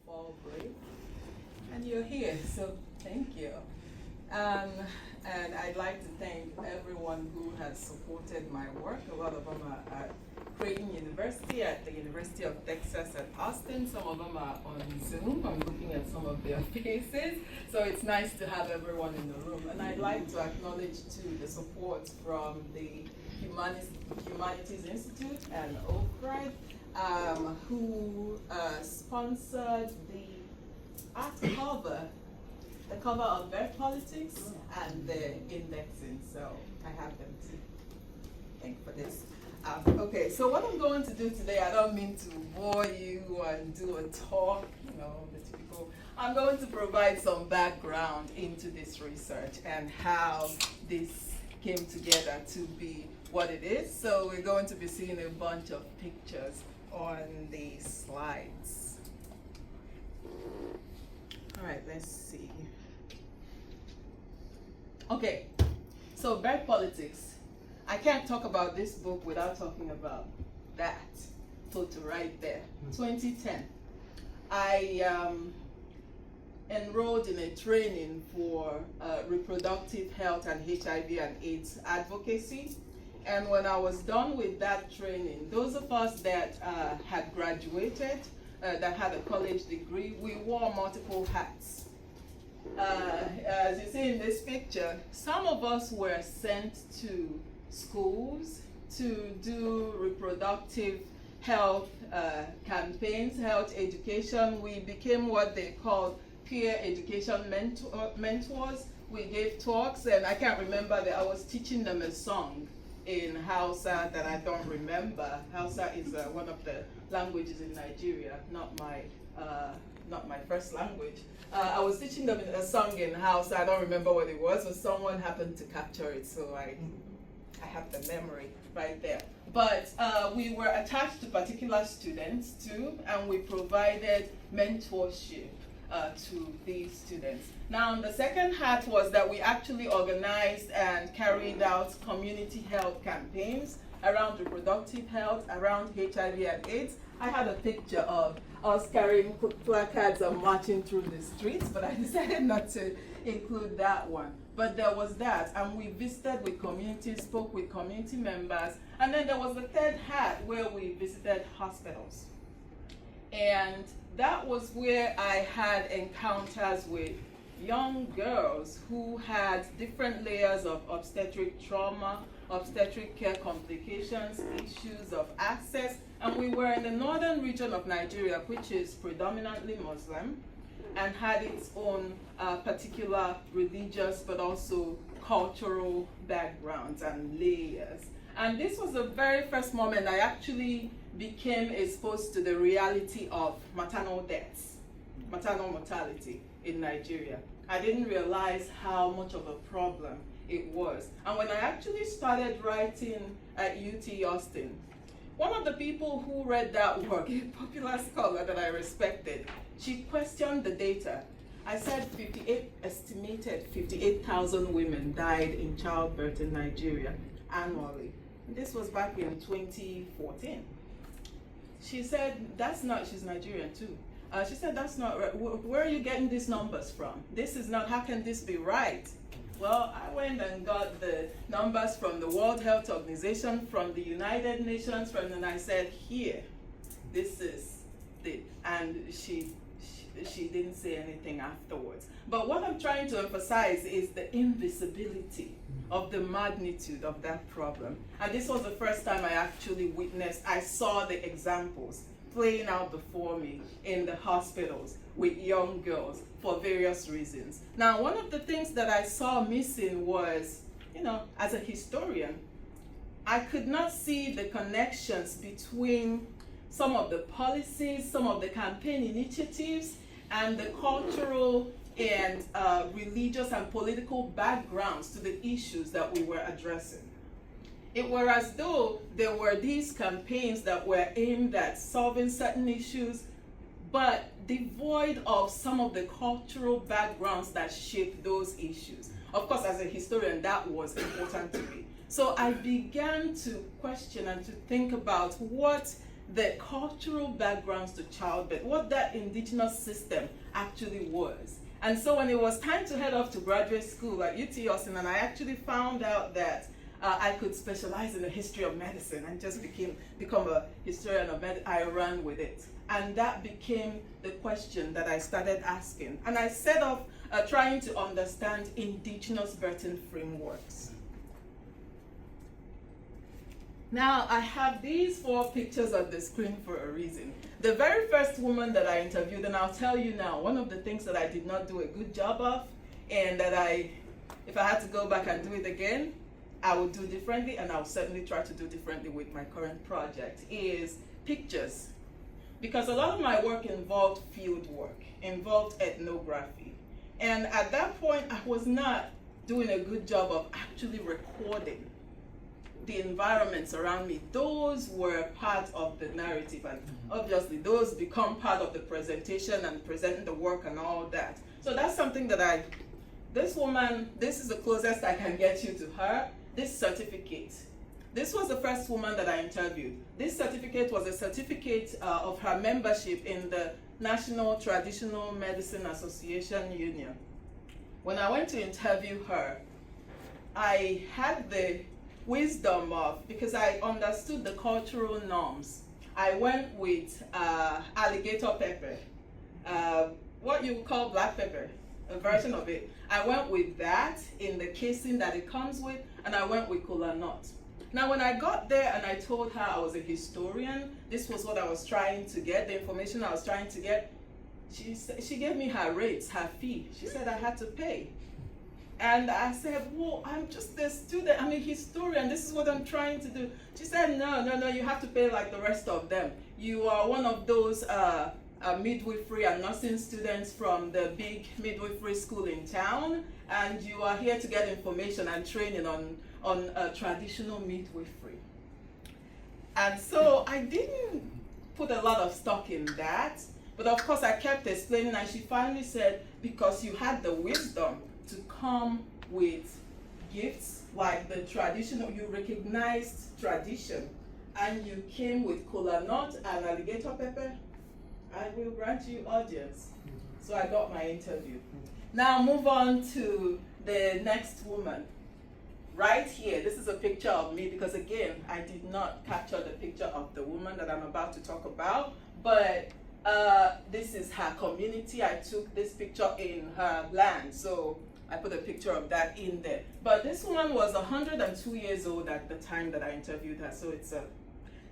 fall break, and you're here, so thank you. And I'd like to thank everyone who has supported my work. A lot of them are at Creighton University, at the University of Texas at Austin. Some of them are on Zoom. I'm looking at some of their faces. So it's nice to have everyone in the room. And I'd like to acknowledge too the support from the Humanities Institute and Oakridge, who sponsored the cover of Birth Politics and the indexing. So I have them to thank for this. Okay, so what I'm going to do today, I don't mean to bore you and do a talk, the typical. I'm going to provide some background into this research and how this came together to be what it is. So we're going to be seeing a bunch of pictures on the slides. All right, let's see. Okay, so birth politics. I can't talk about this book without talking about that photo right there. 2010. I enrolled in a training for reproductive health and HIV and AIDS advocacy. And when I was done with that training, those of us that had graduated, that had a college degree, we wore multiple hats. As you see in this picture, some of us were sent to schools to do reproductive health campaigns, health education. We became what they called peer education mentors. We gave talks, and I can't remember that I was teaching them a song in Hausa that I don't remember. Hausa is one of the languages in Nigeria, not my first language. I was teaching them a song in Hausa. I don't remember what it was, but someone happened to capture it, so I have the memory right there. But we were attached to particular students too, and we provided mentorship to these students. Now, the second hat was that we actually organized and carried out community health campaigns around reproductive health, around HIV and AIDS. I had a picture of us carrying placards and marching through the streets, but I decided not to include that one. But there was that, and we visited with communities, spoke with community members, and then there was the third hat where we visited hospitals. And that was where I had encounters with young girls who had different layers of obstetric trauma, obstetric care complications, issues of access, and we were in the northern region of Nigeria, which is predominantly Muslim, and had its own particular religious but also cultural backgrounds and layers. And this was the very first moment I actually became exposed to the reality of maternal deaths, maternal mortality in Nigeria. I didn't realize how much of a problem it was. And when I actually started writing at UT Austin, one of the people who read that work, a popular scholar that I respected, she questioned the data. I said estimated 58,000 women died in childbirth in Nigeria annually. This was back in 2014. She said, that's not, she's Nigerian too. She said, that's not right. Where are you getting these numbers from? This is not, how can this be right? Well, I went and got the numbers from the World Health Organization, from the United Nations, and I said, here, this is it. And she didn't say anything afterwards. But what I'm trying to emphasize is the invisibility of the magnitude of that problem. And this was the first time I actually I saw the examples playing out before me in the hospitals with young girls for various reasons. Now, one of the things that I saw missing was, as a historian, I could not see the connections between some of the policies, some of the campaign initiatives, and the cultural and religious and political backgrounds to the issues that we were addressing. It were as though there were these campaigns that were aimed at solving certain issues, but devoid of some of the cultural backgrounds that shaped those issues. Of course, as a historian, that was important to me. So I began to question and to think about what the cultural backgrounds to childbirth, what that indigenous system actually was. And so when it was time to head off to graduate school at UT Austin, and I actually found out that I could specialize in the history of medicine and just become a historian of medicine, I ran with it. And that became the question that I started asking. And I set off trying to understand indigenous birthing frameworks. Now, I have these 4 pictures on the screen for a reason. The very first woman that I interviewed, and I'll tell you now, one of the things that I did not do a good job of, and that if I had to go back and do it again, I would do differently, and I'll certainly try to do differently with my current project, is pictures. Because a lot of my work involved field work, involved ethnography. And at that point, I was not doing a good job of actually recording the environments around me. Those were part of the narrative, and obviously those become part of the presentation and presenting the work and all that. So that's something that this woman, this is the closest I can get you to her. This certificate, this was the first woman that I interviewed. This certificate was a certificate of her membership in the National Traditional Medicine Association Union. When I went to interview her, I had the wisdom of, because I understood the cultural norms, I went with alligator pepper, what you would call black pepper, a version of it. I went with that in the casing that it comes with, and I went with kola nut. Now, when I got there and I told her I was a historian, this was what I was trying to get, the information I was trying to get, she gave me her rates, her fee. She said I had to pay. And I said, well, I'm just a student, I'm a historian, this is what I'm trying to do. She said, no, you have to pay like the rest of them. You are one of those midwifery and nursing students from the big midwifery school in town, and you are here to get information and training on traditional midwifery. And so I didn't put a lot of stock in that, but of course I kept explaining, and she finally said, because you had the wisdom to come with gifts like the traditional, you recognized tradition, and you came with kola nut and alligator pepper, I will grant you audience. So I got my interview. Now move on to the next woman. Right here, this is a picture of me, because again, I did not capture the picture of the woman that I'm about to talk about, but this is her community. I took this picture in her land, so I put a picture of that in there. But this woman was 102 years old at the time that I interviewed her, so it's a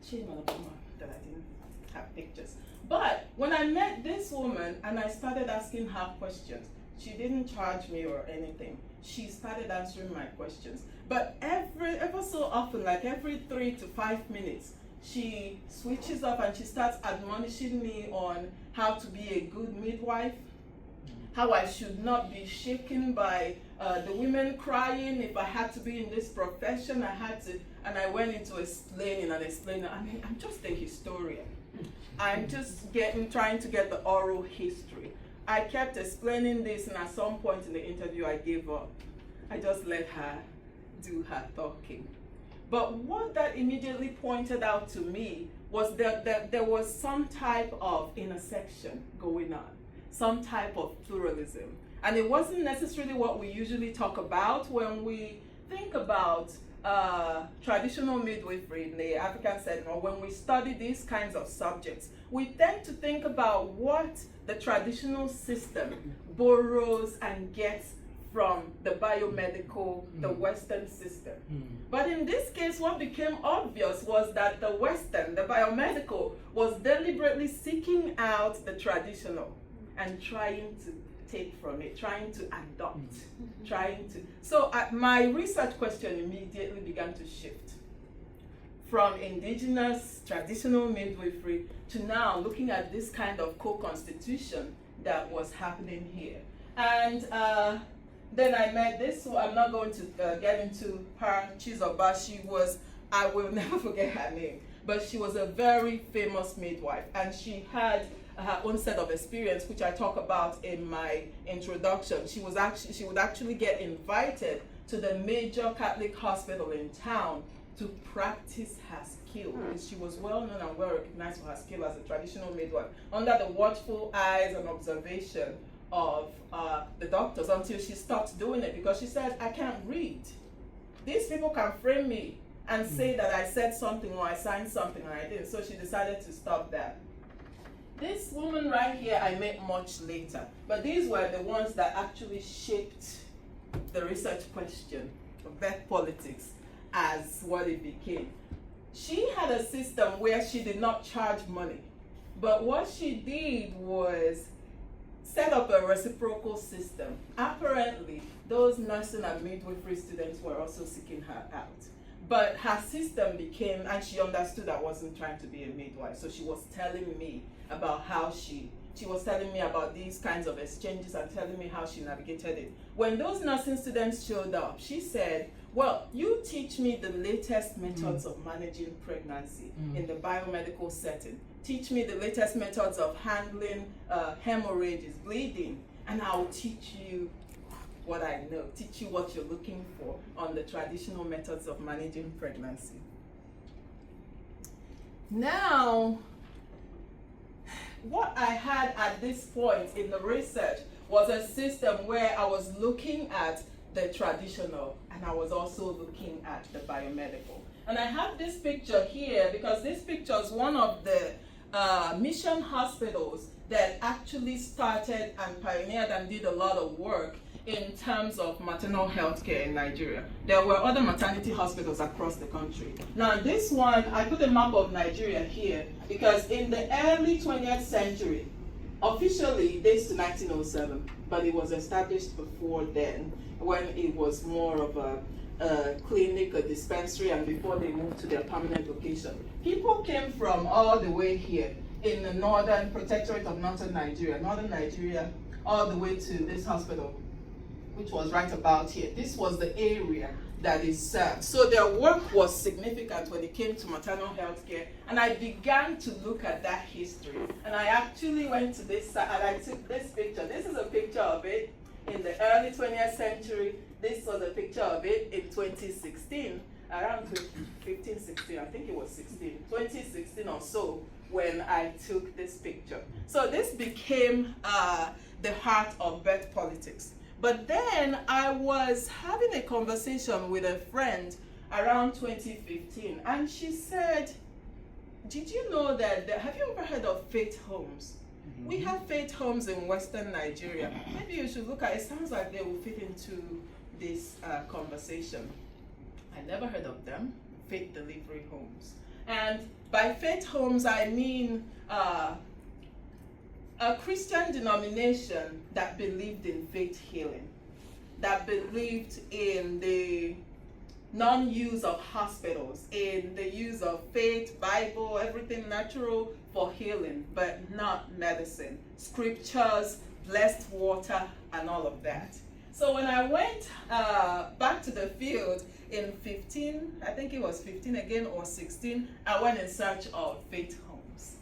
shame on a woman that I didn't have pictures. But when I met this woman and I started asking her questions, she didn't charge me or anything. She started answering my questions. But ever so often, like every 3 to 5 minutes, she switches up and she starts admonishing me on how to be a good midwife, how I should not be shaken by the women crying. If I had to be in this profession, I had to, and I went into explaining. I mean, I'm just a historian. I'm just trying to get the oral history. I kept explaining this, and at some point in the interview, I gave up. I just let her do her talking. But what that immediately pointed out to me was that there was some type of intersection going on, some type of pluralism. And it wasn't necessarily what we usually talk about when we think about traditional midwifery in the African setting, or when we study these kinds of subjects. We tend to think about what the traditional system borrows and gets from the biomedical, the Western system. But in this case, what became obvious was that the Western, the biomedical, was deliberately seeking out the traditional and trying to take from it, trying to adopt, So my research question immediately began to shift from indigenous traditional midwifery to now looking at this kind of co-constitution that was happening here. And then I met this, I'm not going to get into her, Chizoba. She was, I will never forget her name, but she was a very famous midwife, and she had her own set of experience, which I talk about in my introduction. She would actually get invited to the major Catholic hospital in town to practice her skill, because she was well known and well recognized for her skill as a traditional midwife, under the watchful eyes and observation of the doctors, until she stopped doing it because she said, I can't read. These people can frame me and say that I said something or I signed something and I didn't. So she decided to stop that. This woman right here I met much later, but these were the ones that actually shaped the research question of birth politics as what it became. She had a system where she did not charge money, but what she did was set up a reciprocal system. Apparently, those nursing and midwifery students were also seeking her out. But her system became, and she understood I wasn't trying to be a midwife, so she was telling me about how she was telling me about these kinds of exchanges and telling me how she navigated it. When those nursing students showed up, she said, well, you teach me the latest methods of managing pregnancy in the biomedical setting. Teach me the latest methods of handling hemorrhages, bleeding, and I will teach you what I know, teach you what you're looking for on the traditional methods of managing pregnancy. Now, what I had at this point in the research was a system where I was looking at the traditional and I was also looking at the biomedical. And I have this picture here because this picture is one of the mission hospitals that actually started and pioneered and did a lot of work in terms of maternal health care in Nigeria. There were other maternity hospitals across the country. Now this one, I put a map of Nigeria here because in the early 20th century, officially it dates to 1907, but it was established before then when it was more of a clinic, a dispensary, and before they moved to their permanent location. People came from all the way here in the northern protectorate of northern Nigeria, all the way to this hospital, which was right about here. This was the area that is served. So their work was significant when it came to maternal health care, and I began to look at that history. And I actually went to this side and I took this picture. This is a picture of it in the early 20th century. This was a picture of it in 2016, around 2015, 16, I think it was 2016 or so, when I took this picture. So this became the heart of birth politics. But then I was having a conversation with a friend around 2015, and she said, did you know that, have you ever heard of faith homes? We have faith homes in Western Nigeria. Maybe you should look at it. It sounds like they will fit into this conversation. I never heard of them, faith delivery homes. And by faith homes, I mean a Christian denomination that believed in faith healing, that believed in the non-use of hospitals, in the use of faith, Bible, everything natural for healing, but not medicine, scriptures, blessed water, and all of that. So when I went back to the field in 15, I think it was 15 again or 16, I went in search of faith homes.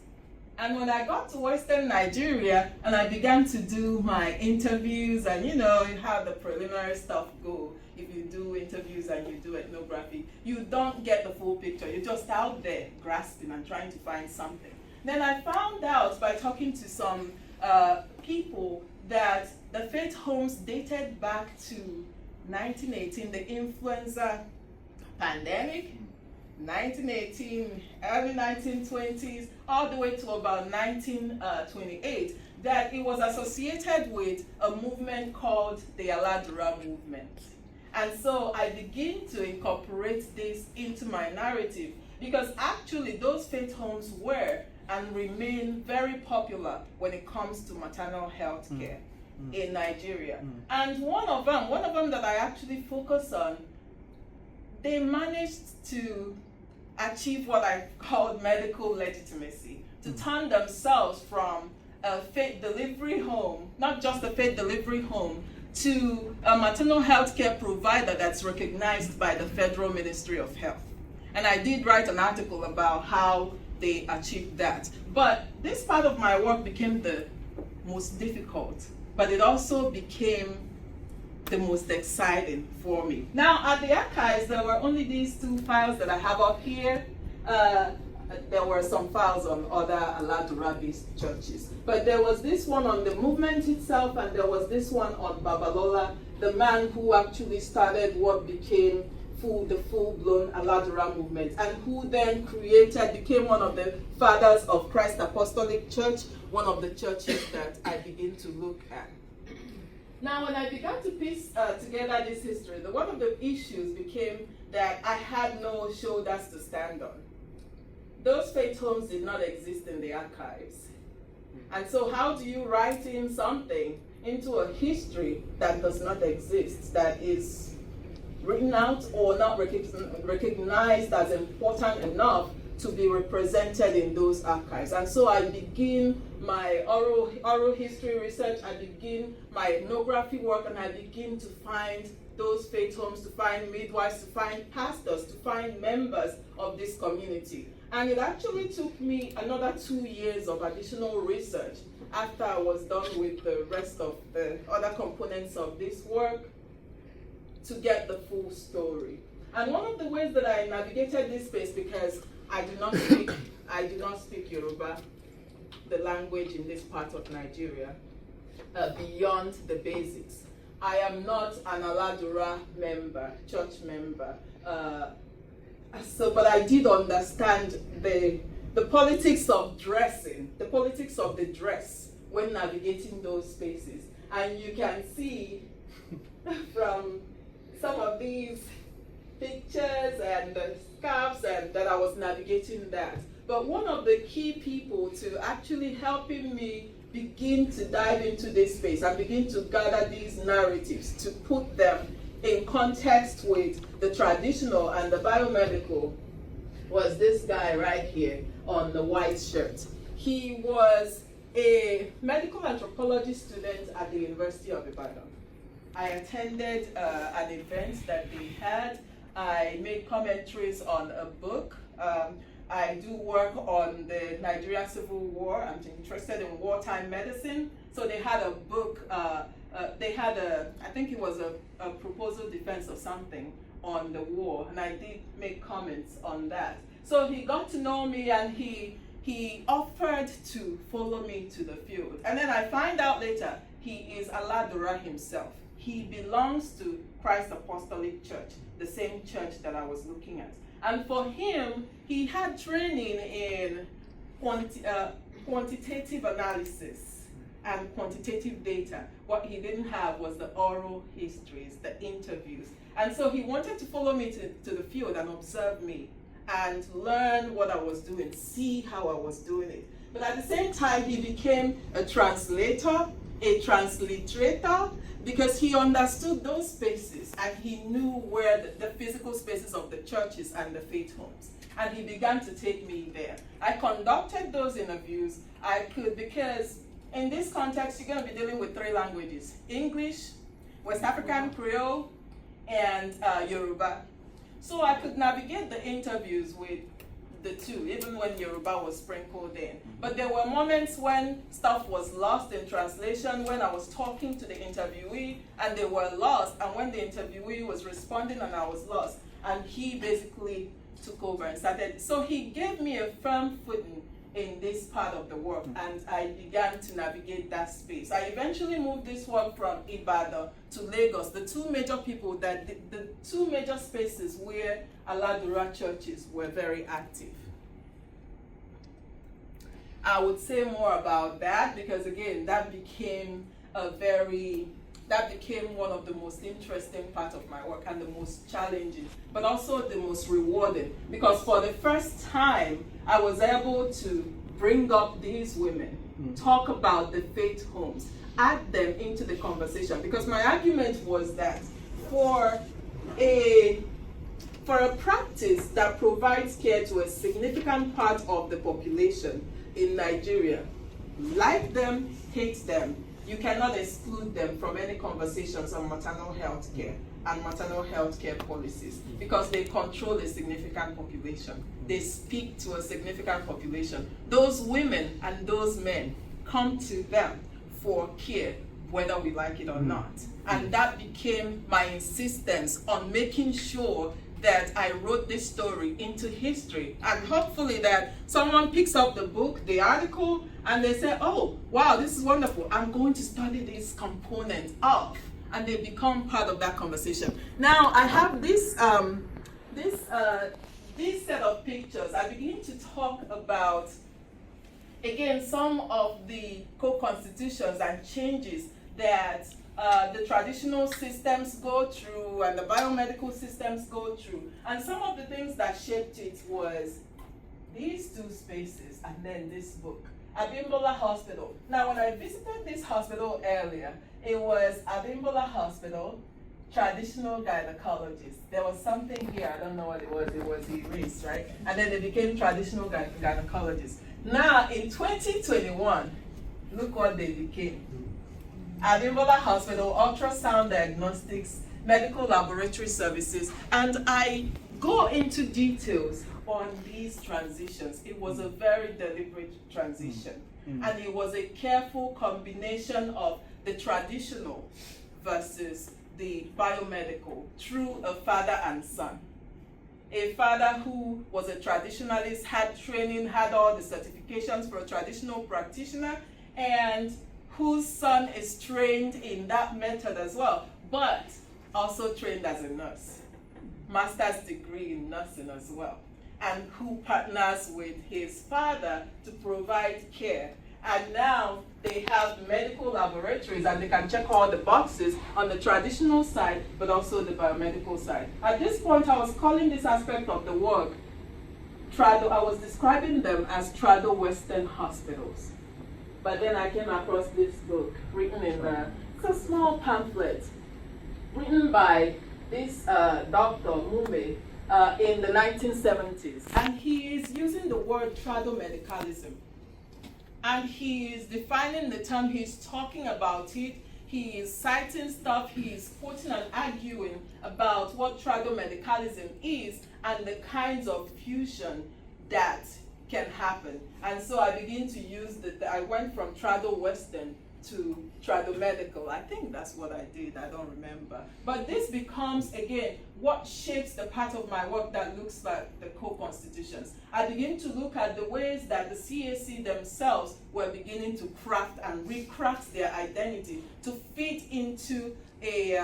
And when I got to Western Nigeria and I began to do my interviews, and you know how the preliminary stuff go, if you do interviews and you do ethnography, you don't get the full picture. You're just out there grasping and trying to find something. Then I found out by talking to some people that the faith homes dated back to 1918, the influenza pandemic, 1918, early 1920s, all the way to about 1928, that it was associated with a movement called the Aladura movement. And so I begin to incorporate this into my narrative because actually those faith homes were and remain very popular when it comes to maternal health care in Nigeria. And one of them that I actually focus on, they managed to achieve what I called medical legitimacy, to turn themselves from a faith delivery home, not just a faith delivery home, to a maternal health care provider that's recognized by the Federal Ministry of Health. And I did write an article about how they achieved that. But this part of my work became the most difficult, but it also became the most exciting for me. Now, at the archives, there were only these two files that I have up here. There were some files on other Aladura-based churches. But there was this one on the movement itself, and there was this one on Babalola, the man who actually started what became the full-blown Aladura movement, and who then became one of the fathers of Christ Apostolic Church, one of the churches that I begin to look at. Now, when I began to piece together this history, one of the issues became that I had no shoulders to stand on. Those faith homes did not exist in the archives. And so how do you write in something into a history that does not exist, that is written out or not recognized as important enough to be represented in those archives? And so I begin my oral history research, I begin my ethnography work, and I begin to find those faith homes, to find midwives, to find pastors, to find members of this community. And it actually took me another 2 years of additional research after I was done with the rest of the other components of this work to get the full story. And one of the ways that I navigated this space, because I do not speak Yoruba, the language in this part of Nigeria, beyond the basics. I am not an Aladura member, church member. But I did understand the politics of dressing, the politics of the dress when navigating those spaces. And you can see from some of these pictures and the scarves and that I was navigating that. But one of the key people to actually helping me begin to dive into this space and begin to gather these narratives, to put them in context with the traditional and the biomedical, was this guy right here on the white shirt. He was a medical anthropology student at the University of Ibadan. I attended an event that they had. I made commentaries on a book. I do work on the Nigerian Civil War. I'm interested in wartime medicine. So they had a book, I think it was a proposal defense or something on the war, and I did make comments on that. So he got to know me, and he offered to follow me to the field. And then I find out later he is Aladura himself. He belongs to Christ Apostolic Church, the same church that I was looking at. And for him, he had training in quantitative analysis and quantitative data. What he didn't have was the oral histories, the interviews. And so he wanted to follow me to the field and observe me and learn what I was doing, see how I was doing it. But at the same time, he became a translator, a transliterator, because he understood those spaces and he knew where the physical spaces of the churches and the faith homes. And he began to take me there. I conducted those interviews. Because in this context, you're going to be dealing with 3 languages: English, West African Creole, and Yoruba. So I could navigate the interviews with the 2, even when Yoruba was sprinkled in. But there were moments when stuff was lost in translation, when I was talking to the interviewee and they were lost, and when the interviewee was responding and I was lost. And he basically took over and started. So he gave me a firm footing in this part of the work, and I began to navigate that space. I eventually moved this work from Ibadan to Lagos, the 2 major people the 2 major spaces where Aladura churches were very active. I would say more about that because, again, that became one of the most interesting parts of my work and the most challenging, but also the most rewarding, because for the first time, I was able to bring up these women, talk about the faith homes, add them into the conversation, because my argument was that for a practice that provides care to a significant part of the population in Nigeria, like them, hate them, you cannot exclude them from any conversations on maternal health care and maternal health care policies, because they control a significant population. They speak to a significant population. Those women and those men come to them for care, whether we like it or not. And that became my insistence on making sure that I wrote this story into history, and hopefully that someone picks up the book, the article, and they say, oh, wow, this is wonderful. I'm going to study this component of, and they become part of that conversation. Now, I have this set of pictures. I begin to talk about, again, some of the co-constitutions and changes that the traditional systems go through and the biomedical systems go through. And some of the things that shaped it was these two spaces and then this book, Abimbola Hospital. Now, when I visited this hospital earlier, it was Abimbola Hospital, traditional gynecologist. There was something here, I don't know what it was erased, right? And then they became traditional gynecologists. Now, in 2021, look what they became. Abimbola Hospital, ultrasound diagnostics, medical laboratory services, and I go into details on these transitions. It was a very deliberate transition, and it was a careful combination of the traditional versus the biomedical through a father and son. A father who was a traditionalist, had training, had all the certifications for a traditional practitioner, and whose son is trained in that method as well, but also trained as a nurse, master's degree in nursing as well, and who partners with his father to provide care. And now they have medical laboratories and they can check all the boxes on the traditional side, but also the biomedical side. At this point, I was calling this aspect of the work, I was describing them as trado-Western hospitals. But then I came across this book written in it's a small pamphlet written by this Dr. Mume in the 1970s. And he is using the word tradomedicalism. And he is defining the term, he's talking about it, he is citing stuff, he is quoting and arguing about what tradomedicalism is and the kinds of fusion that can happen. And so I begin to use I went from trado-Western to trado-medical. I think that's what I did, I don't remember. But this becomes, again, what shapes the part of my work that looks like the co-constitutions. I begin to look at the ways that the CAC themselves were beginning to craft and recraft their identity to fit into a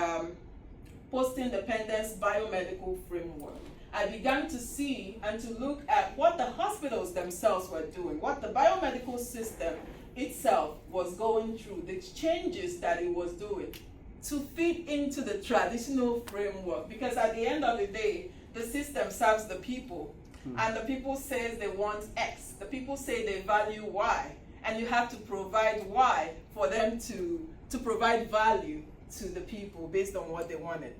post-independence biomedical framework. I began to see and to look at what the hospitals themselves were doing, what the biomedical system itself was going through, the changes that it was doing to fit into the traditional framework. Because at the end of the day, the system serves the people, and the people say they want X, the people say they value Y, and you have to provide Y for them to provide value to the people based on what they wanted.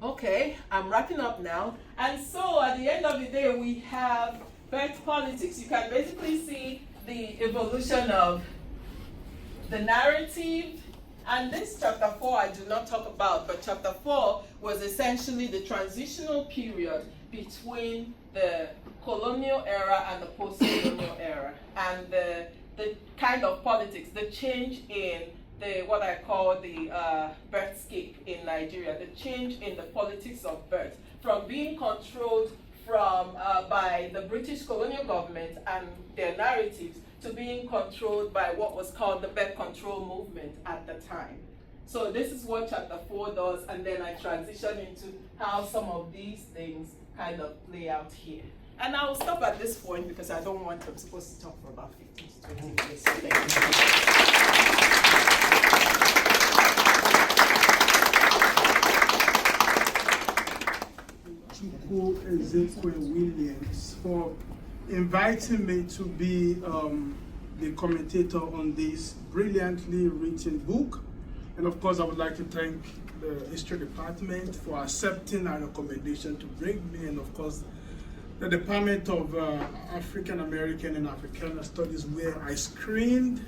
Okay, I'm wrapping up now. And so at the end of the day, we have birth politics. You can basically see the evolution of the narrative. And this chapter 4 I do not talk about, but chapter 4 was essentially the transitional period between the colonial era and the post-colonial era. And the kind of politics, the change in what I call the birthscape in Nigeria, the change in the politics of birth, from being controlled by the British colonial government and their narratives to being controlled by what was called the birth control movement at the time. So this is what chapter 4 does, and then I transition into how some of these things kind of play out here. And I will stop at this point because I'm supposed to talk for about 15 to 20 minutes. Ogechukwu Williams for inviting me to be the commentator on this brilliantly written book. And of course, I would like to thank the History Department for accepting our recommendation to bring me, and of course, the Department of African American and Africana Studies, where I screened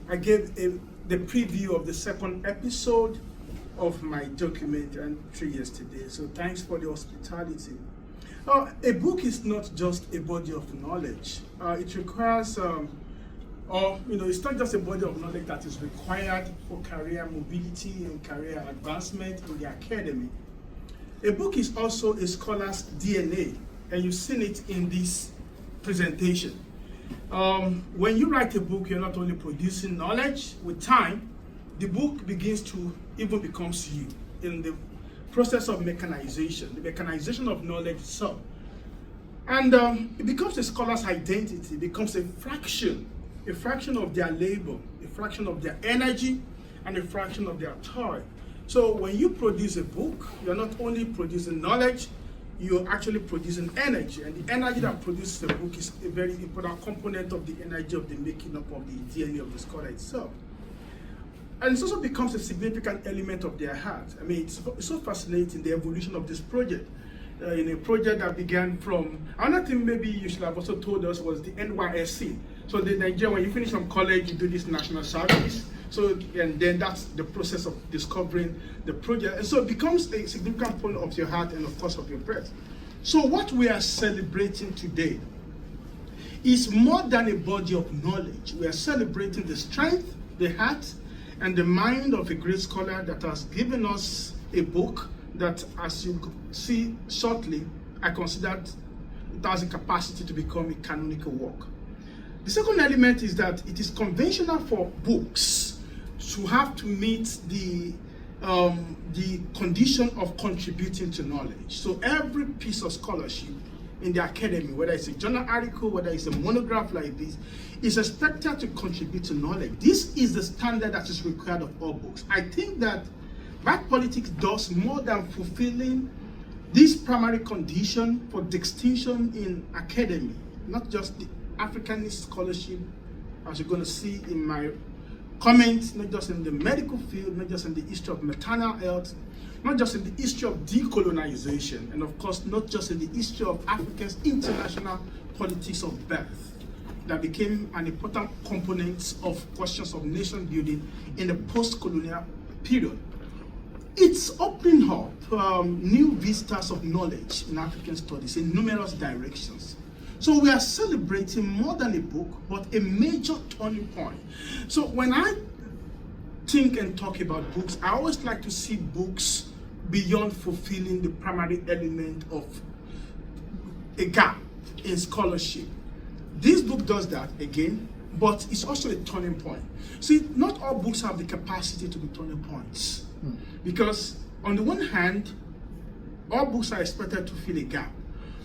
I gave the preview of the second episode of my documentary yesterday. So thanks for the hospitality. A book is not just a body of knowledge. It requires, it's not just a body of knowledge that is required for career mobility and career advancement in the academy. A book is also a scholar's DNA, and you've seen it in this presentation. When you write a book, you're not only producing knowledge. With time, the book begins to even becomes you in the process of mechanization, the mechanization of knowledge itself. And it becomes a scholar's identity, it becomes a fraction of their labor, a fraction of their energy, and a fraction of their time. So when you produce a book, you're not only producing knowledge, you're actually producing energy. And the energy that produces a book is a very important component of the energy of the making up of the DNA of the scholar itself. And it also becomes a significant element of their heart. I mean, it's so fascinating, the evolution of this project. In a project that began from, another thing maybe you should have also told us was the NYSC. So the Nigeria, when you finish from college, you do this national service. So, and then that's the process of discovering the project. And so it becomes a significant point of your heart and of course of your breath. So what we are celebrating today is more than a body of knowledge. We are celebrating the strength, the heart, and the mind of a great scholar that has given us a book that, as you see shortly, I consider it has a capacity to become a canonical work. The second element is that it is conventional for books to have to meet the condition of contributing to knowledge. So every piece of scholarship in the academy, whether it's a journal article, whether it's a monograph like this, is expected to contribute to knowledge. This is the standard that is required of all books. I think that Black politics does more than fulfilling this primary condition for distinction in academy, not just the Africanist scholarship, as you're going to see in my comments, not just in the medical field, not just in the history of maternal health, not just in the history of decolonization, and of course, not just in the history of Africa's international politics of birth, that became an important component of questions of nation building in the post-colonial period. It's opening up new vistas of knowledge in African studies in numerous directions. So we are celebrating more than a book, but a major turning point. So when I think and talk about books, I always like to see books beyond fulfilling the primary element of a gap in scholarship. This book does that again, but it's also a turning point. See, not all books have the capacity to be turning points. Because on the one hand, all books are expected to fill a gap.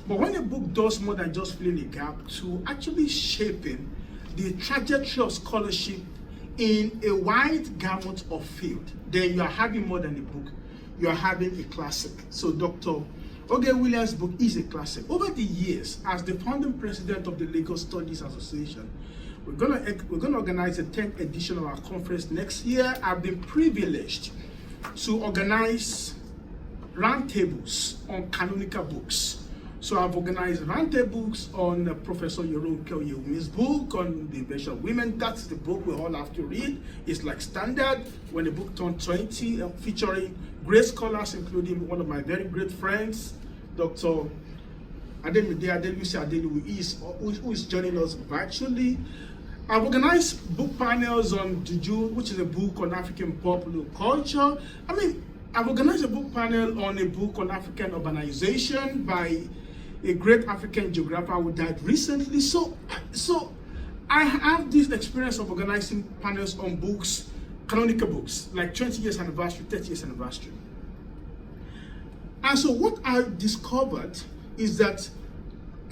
But when a book does more than just filling a gap, to actually shaping the trajectory of scholarship in a wide gamut of field, then you are having more than a book, you are having a classic. So Dr. Ogechukwu Williams' book is a classic. Over the years, as the founding president of the Legal Studies Association, we're gonna organize the 10th edition of our conference next year. I've been privileged to organize roundtables on canonical books. So I've organized roundtables on Professor Yorunke Oyewumi's book on the invention of women. That's the book we all have to read. It's like standard when the book turned 20, featuring great scholars, including one of my very great friends, Dr. Aderinto, who is joining us virtually. I've organized book panels on Juju, which is a book on African popular culture. I mean, I've organized a book panel on a book on African urbanization by a great African geographer who died recently. So I have this experience of organizing panels on books, canonical books, like 20 years anniversary, 30 years anniversary. And so what I discovered is that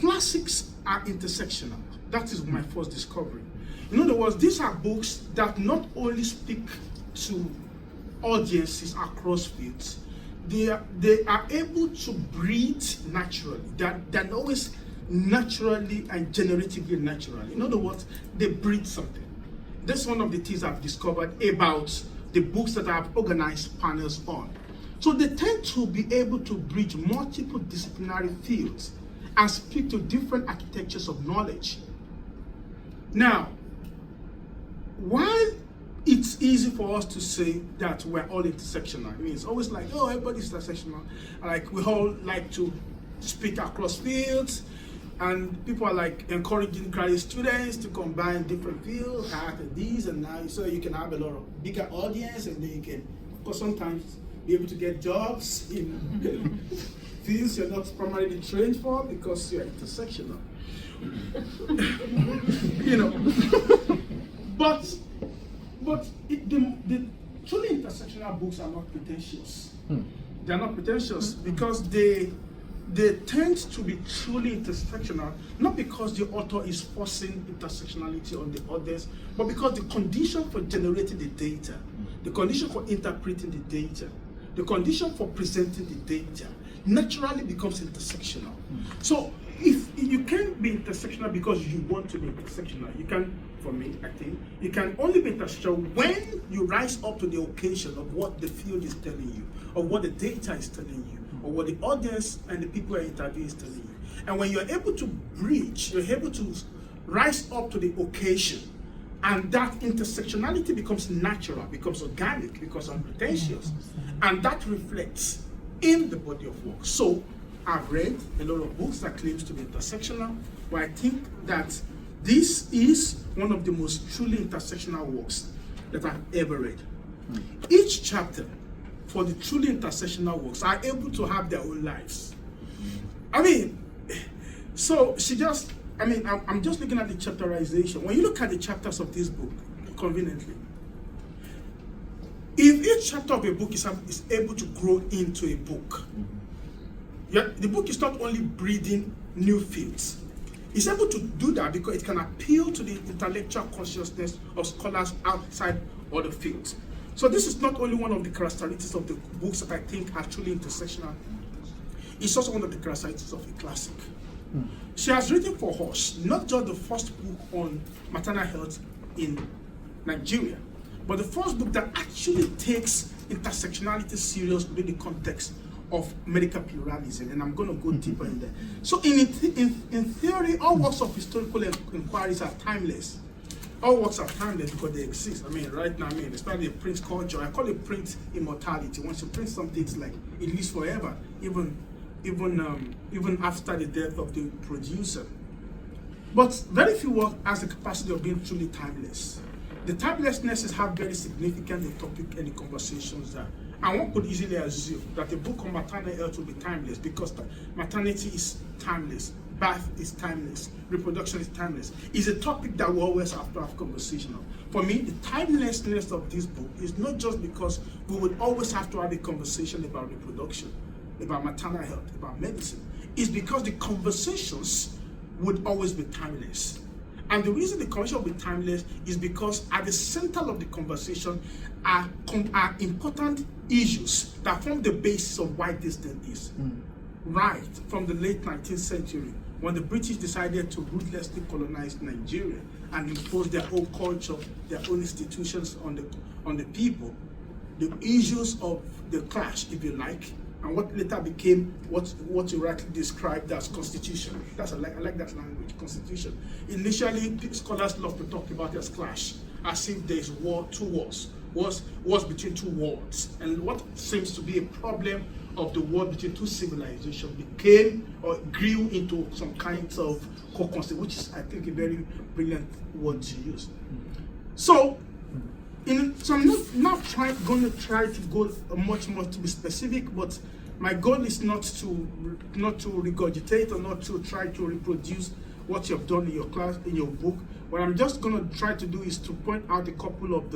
classics are intersectional. That is my first discovery. In other words, these are books that not only speak to audiences across fields, they are able to breathe naturally. They're always naturally and generatively naturally. In other words, they breathe something. That's one of the things I've discovered about the books that I've organized panels on. So they tend to be able to bridge multiple disciplinary fields and speak to different architectures of knowledge. Now, while it's easy for us to say that we're all intersectional, I mean, it's always like, oh, everybody's intersectional. Like, we all like to speak across fields, and people are like encouraging graduate students to combine different fields, art and these and that, so you can have a lot of bigger audience, and then you can, because sometimes be able to get jobs in fields you're not primarily trained for because you're intersectional. The truly intersectional books are not pretentious. They are not pretentious because they tend to be truly intersectional, not because the author is forcing intersectionality on the others, but because the condition for generating the data, the condition for interpreting the data, the condition for presenting the data naturally becomes intersectional. So if you can't be intersectional because you want to be intersectional, you can, for me, I think, you can only be intersectional when you rise up to the occasion of what the field is telling you, or what the data is telling you, or what the audience and the people you're interviewing is telling you. And when you're able to bridge, you're able to rise up to the occasion, and that intersectionality becomes natural, becomes organic, becomes unpretentious, and that reflects in the body of work. So I've read a lot of books that claims to be intersectional, but I think that this is one of the most truly intersectional works that I've ever read. Each chapter for the truly intersectional works are able to have their own lives. I'm just looking at the chapterization. When you look at the chapters of this book, conveniently, if each chapter of a book is able to grow into a book, the book is not only breeding new fields, it's able to do that because it can appeal to the intellectual consciousness of scholars outside other fields. So this is not only one of the characteristics of the books that I think are truly intersectional, it's also one of the characteristics of a classic. She has written for us not just the first book on maternal health in Nigeria, but the first book that actually takes intersectionality serious within the context of medical pluralism, and I'm going to go deeper in there. So in theory, all works of historical inquiries are timeless. All works are timeless because they exist. Right now, especially the print culture, I call it print immortality. Once you print something, it's like it lives forever, even after the death of the producer. But very few work has the capacity of being truly timeless. The timelessnesses have very significant the topic and the conversations that, and one could easily assume that the book on maternal health will be timeless because maternity is timeless, birth is timeless, reproduction is timeless. It's a topic that we always have to have conversation on. For me, the timelessness of this book is not just because we would always have to have a conversation about reproduction, about maternal health, about medicine. It's because the conversations would always be timeless. And the reason the conversation will be timeless is because at the center of the conversation are important issues that form the basis of why this thing is. Right from the late 19th century, when the British decided to ruthlessly colonize Nigeria and impose their own culture, their own institutions on the people, the issues of the clash, if you like, and what later became what you rightly described as constitution. I like that language, constitution. Initially, scholars love to talk about it as clash, as if there's two wars between two worlds. And what seems to be a problem of the war between two civilizations became or grew into some kinds of co-constitution, which is, I think, a very brilliant word to use. So I'm not going to try to go much more to be specific, but my goal is not to regurgitate or not to try to reproduce what you have done in your class, in your book. What I'm just going to try to do is to point out a couple of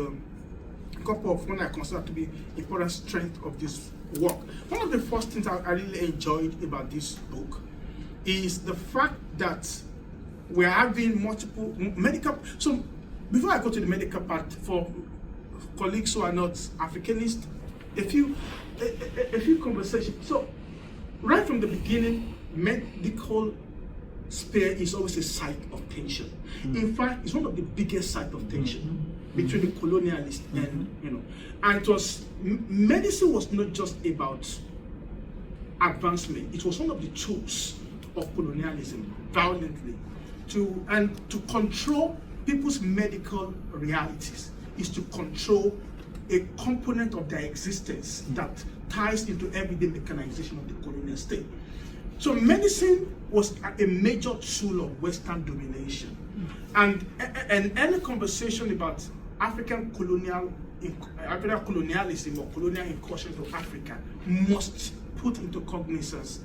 what I consider to be important strengths of this work. One of the first things I really enjoyed about this book is the fact that we're having multiple medical. So before I go to the medical part, for colleagues who are not Africanist, a few conversations. So right from the beginning, medical sphere is always a site of tension. In fact, it's one of the biggest sites of tension between the colonialists and and it was medicine was not just about advancement. It was one of the tools of colonialism violently to control people's medical realities, is to control a component of their existence that ties into everyday mechanization of the colonial state. So medicine was a major tool of Western domination. And an early conversation about African colonial colonialism or colonial incursion to Africa must put into cognizance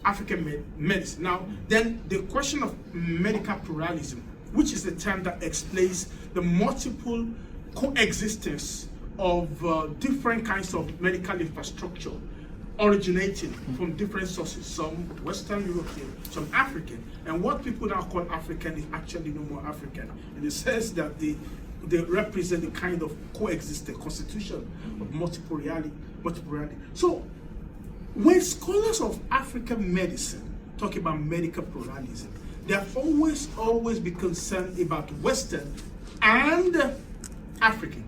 African medicine. Now, then the question of medical pluralism, which is the term that explains the multiple coexistence of different kinds of medical infrastructure originating from different sources, some Western European, some African. And what people now call African is actually no more African, in the sense that they represent the kind of coexistent constitution of multiple reality. So when scholars of African medicine talk about medical pluralism, they have always been concerned about Western and African.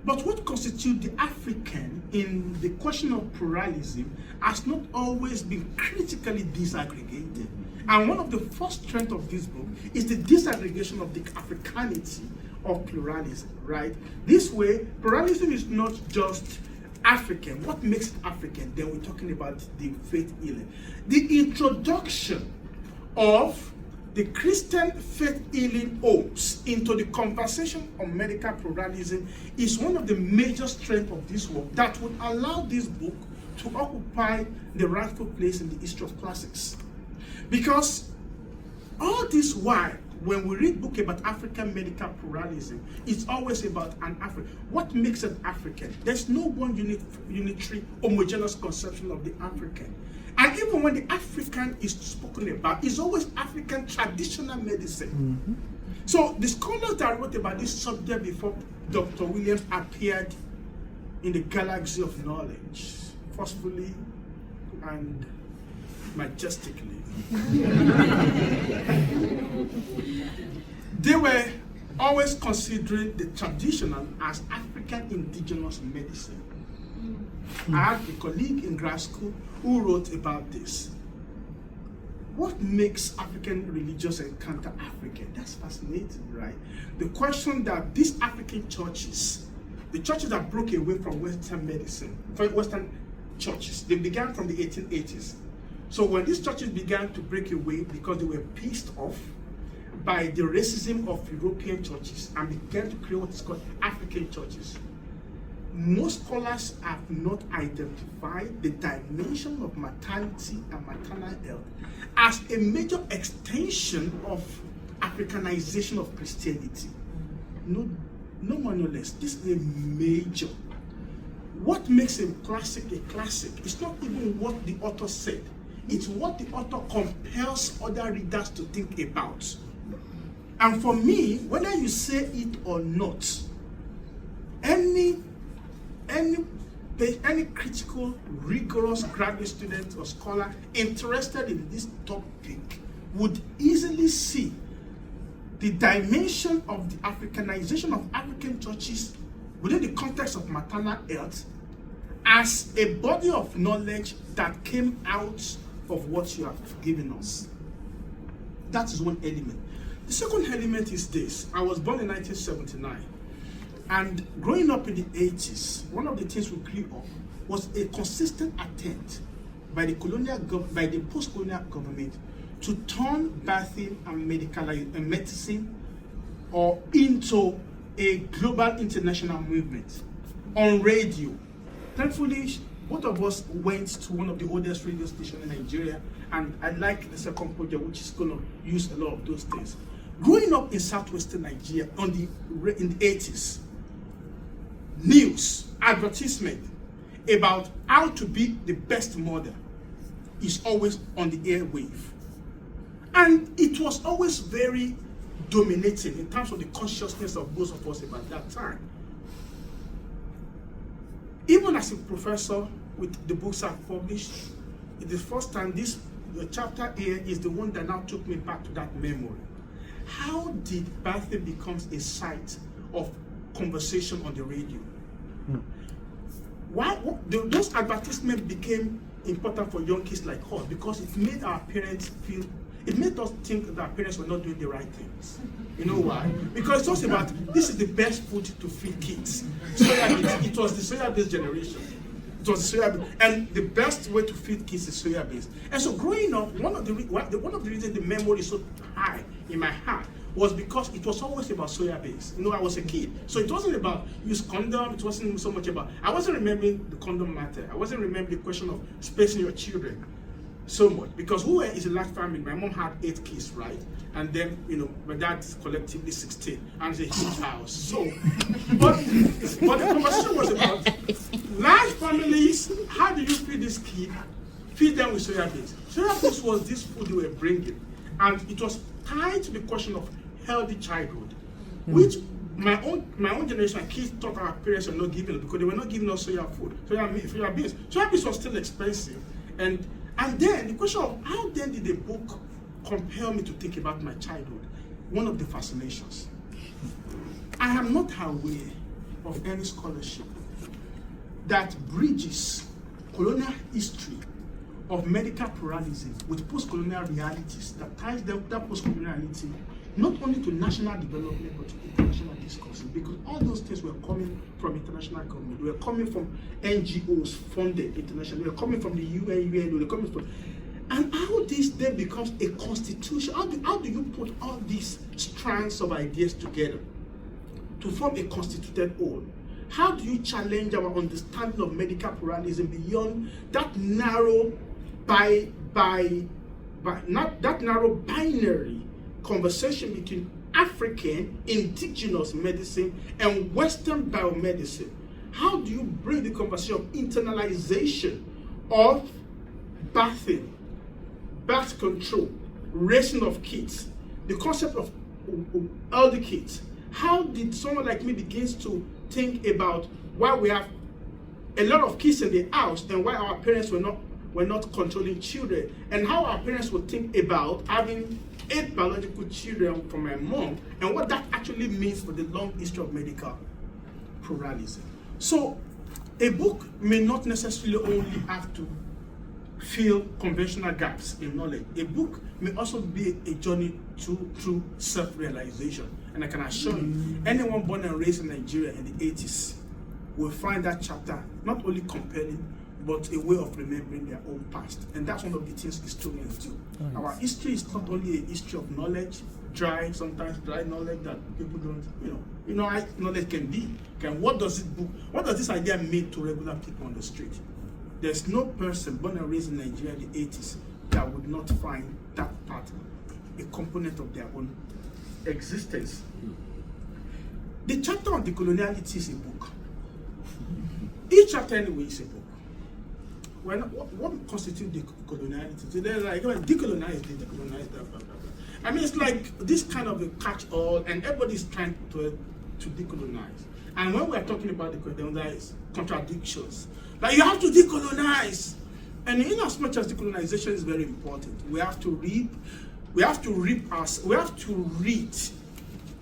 But what constitutes the African in the question of pluralism has not always been critically disaggregated. And one of the first strengths of this book is the disaggregation of the Africanity of pluralism, right? This way, pluralism is not just African. What makes it African? Then we're talking about the faith healing. The introduction of the Christian faith healing hopes into the conversation on medical pluralism is one of the major strengths of this work that would allow this book to occupy the rightful place in the history of classics. Because all this while, when we read books about African medical pluralism, it's always about an African. What makes it African? There's no one unitary, homogeneous conception of the African. And even when the African is spoken about, it's always African traditional medicine. So the scholars that wrote about this subject before Dr. Williams appeared in the galaxy of knowledge, forcefully and majestically. They were always considering the traditional as African indigenous medicine. I had a colleague in grad school who wrote about this. What makes African religious encounter African? That's fascinating, right? The question that these African churches, the churches that broke away from Western medicine, from Western churches, they began from the 1880s. So when these churches began to break away because they were pissed off by the racism of European churches and began to create what is called African churches, most scholars have not identified the dimension of maternity and maternal health as a major extension of Africanization of Christianity. No more, no less. This is a major. What makes a classic is not even what the author said. It's what the author compels other readers to think about. And for me, whether you say it or not, any critical, rigorous graduate student or scholar interested in this topic would easily see the dimension of the Africanization of African churches within the context of maternal health as a body of knowledge that came out of what you have given us. That is one element. The second element is this. I was born in 1979. And growing up in the 80s, one of the things we grew up was a consistent attempt by the post-colonial government to turn birthing and medicine into a global international movement on radio. Thankfully, both of us went to one of the oldest radio stations in Nigeria, and I like the second project, which is going to use a lot of those things. Growing up in southwestern Nigeria in the 80s, news, advertisement about how to be the best mother is always on the airwave. And it was always very dominating in terms of the consciousness of most of us about that time. Even as a professor with the books I've published, it's the first time the chapter here is the one that now took me back to that memory. How did birthing become a site of conversation on the radio? Why those advertisements became important for young kids like us? Because it made our parents feel, it made us think that our parents were not doing the right things. You know why? Because it's also about, this is the best food to feed kids. It was the soya-based generation. It was soya beans, and the best way to feed kids is soya beans. And so growing up, one of the reasons the memory is so high in my heart was because it was always about soya beans. You know, I was a kid, so it wasn't about use condom. It wasn't so much about. I wasn't remembering the condom matter. I wasn't remembering the question of spacing your children so much, because who is a large family. My mom had 8 kids, right? And then, you know, my dad is collectively 16, and it's a huge house. So, but the conversation was about large families. How do you feed this kid? Feed them with soya beans. Soya beans was this food they were bringing, and it was tied to the question of healthy childhood, which my own generation kids thought our parents were not giving us, because they were not giving us soya food, soya beans. Soya beans was still expensive, and then the question of how then did the book compel me to think about my childhood? One of the fascinations. I am not aware of any scholarship that bridges colonial history of medical pluralism with post-colonial realities, that ties that post-colonial reality not only to national development but to international discourses, because all those things were coming from international government. They were coming from NGOs funded internationally. They were coming from the UN, they were coming from. And how this then becomes a constitution? How do you put all these strands of ideas together to form a constituted whole? How do you challenge our understanding of medical pluralism beyond that narrow not that narrow binary conversation between African indigenous medicine and Western biomedicine? How do you bring the conversation of internalization of birthing, birth control, raising of kids, the concept of elder kids? How did someone like me begins to think about why we have a lot of kids in the house and why our parents were not controlling children, and how our parents would think about having 8 biological children from my mom, and what that actually means for the long history of medical pluralism. So a book may not necessarily only have to fill conventional gaps in knowledge. A book may also be a journey through self-realization. And I can assure you, anyone born and raised in Nigeria in the 80s will find that chapter not only compelling, but a way of remembering their own past. And that's one of the things historians do. Nice. Our history is not only a history of knowledge, sometimes dry knowledge that people don't, you know how knowledge can be. What does this idea mean to regular people on the street? There's no person born and raised in Nigeria in the 80s that would not find that part a component of their own existence. The chapter on decoloniality is a book. Each chapter anyway is a book. Well, what constitutes decoloniality? So they're like, decolonize this, decolonize that, blah, blah, blah. I mean, it's like this kind of a catch-all, and everybody's trying to decolonize. And when we're talking about decolonize, there is contradictions. Like, you have to decolonize. And in as much as decolonization is very important, we have to read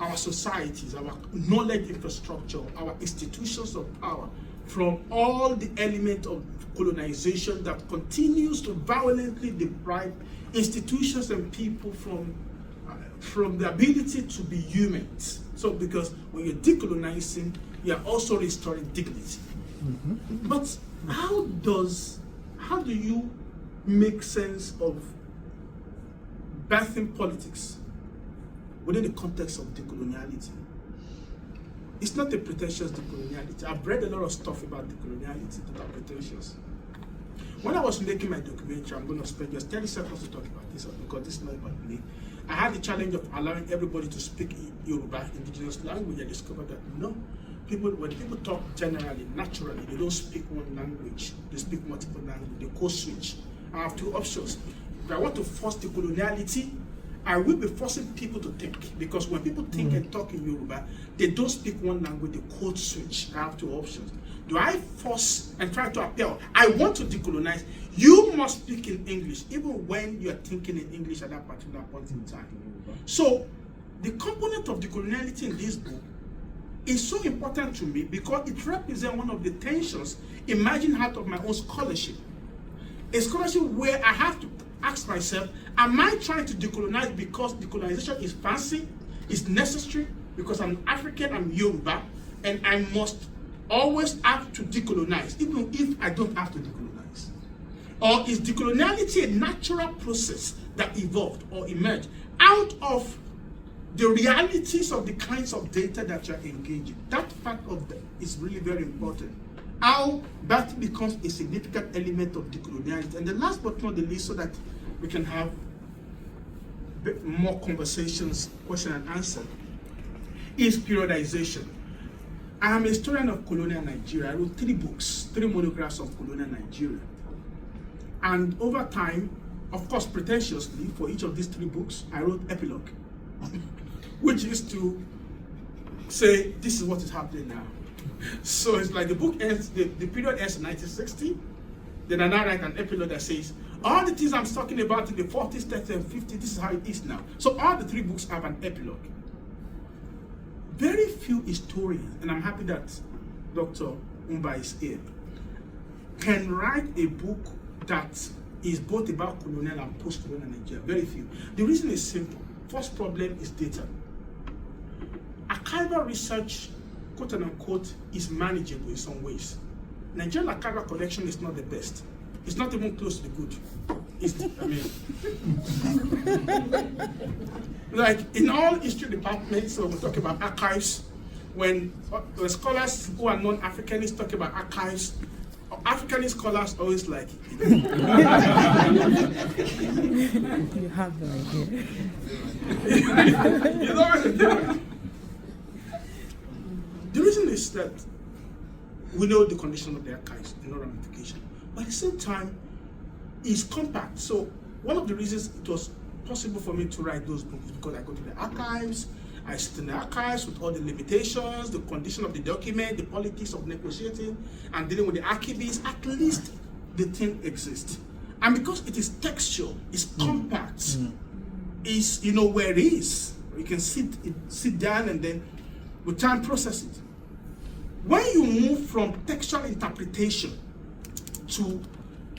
our societies, our knowledge infrastructure, our institutions of power from all the elements of colonization that continues to violently deprive institutions and people from the ability to be humans. So because when you're decolonizing, you're also restoring dignity. Mm-hmm. But how do you make sense of birthing politics within the context of decoloniality? It's not a pretentious decoloniality. I've read a lot of stuff about decoloniality that are pretentious. When I was making my documentary, I'm going to spend just 30 seconds to talk about this because this is not about me. I had the challenge of allowing everybody to speak Yoruba, indigenous language. I discovered that when people talk generally, naturally, they don't speak one language. They speak multiple languages. They code switch. I have 2 options. If I want to force decoloniality, I will be forcing people to think, because when people think and talk in Yoruba, they don't speak one language, they code switch. I have 2 options. Do I force and try to appeal? I want to decolonize. You must speak in English, even when you are thinking in English at that particular point in time. So, the component of decoloniality in this book is so important to me because it represents one of the tensions emerging out of my own scholarship. A scholarship where I have to ask myself, am I trying to decolonize because decolonization is fancy, is necessary, because I'm African, I'm Yoruba, and I must always have to decolonize, even if I don't have to decolonize? Or is decoloniality a natural process that evolved or emerged out of the realities of the kinds of data that you're engaging. That fact of that is really very important. How that becomes a significant element of decoloniality. And the last but not the least, so that we can have more conversations, question and answer, is periodization. I am a historian of colonial Nigeria. I wrote 3 books, 3 monographs of colonial Nigeria. And over time, of course, pretentiously, for each of these 3 books, I wrote epilogue, which is to say, this is what is happening now. So it's like the book ends, the period ends in 1960, then I now write an epilogue that says, all the things I'm talking about in the 40s, 30s, and 50s, this is how it is now. So all the 3 books have an epilogue. Very few historians, and I'm happy that Dr. Umba is here, can write a book that is both about colonial and post-colonial Nigeria. Very few. The reason is simple. First problem is data. Archival research, quote unquote, is manageable in some ways. Nigerian archival collection is not the best. It's not even close to the good. Like in all history departments, so we talk about archives, when scholars who are non-Africanists talk about archives, Africanist scholars always like it. You have no idea. You know, the reason is that we know the condition of the archives, the no ramification. But at the same time, it's compact. So one of the reasons it was possible for me to write those books is because I go to the archives, I sit in the archives with all the limitations, the condition of the document, the politics of negotiating, and dealing with the archivists. At least the thing exists. And because it is textual, it's compact, it's, you know, where it is. You can sit down and then with time process it. When you move from textual interpretation to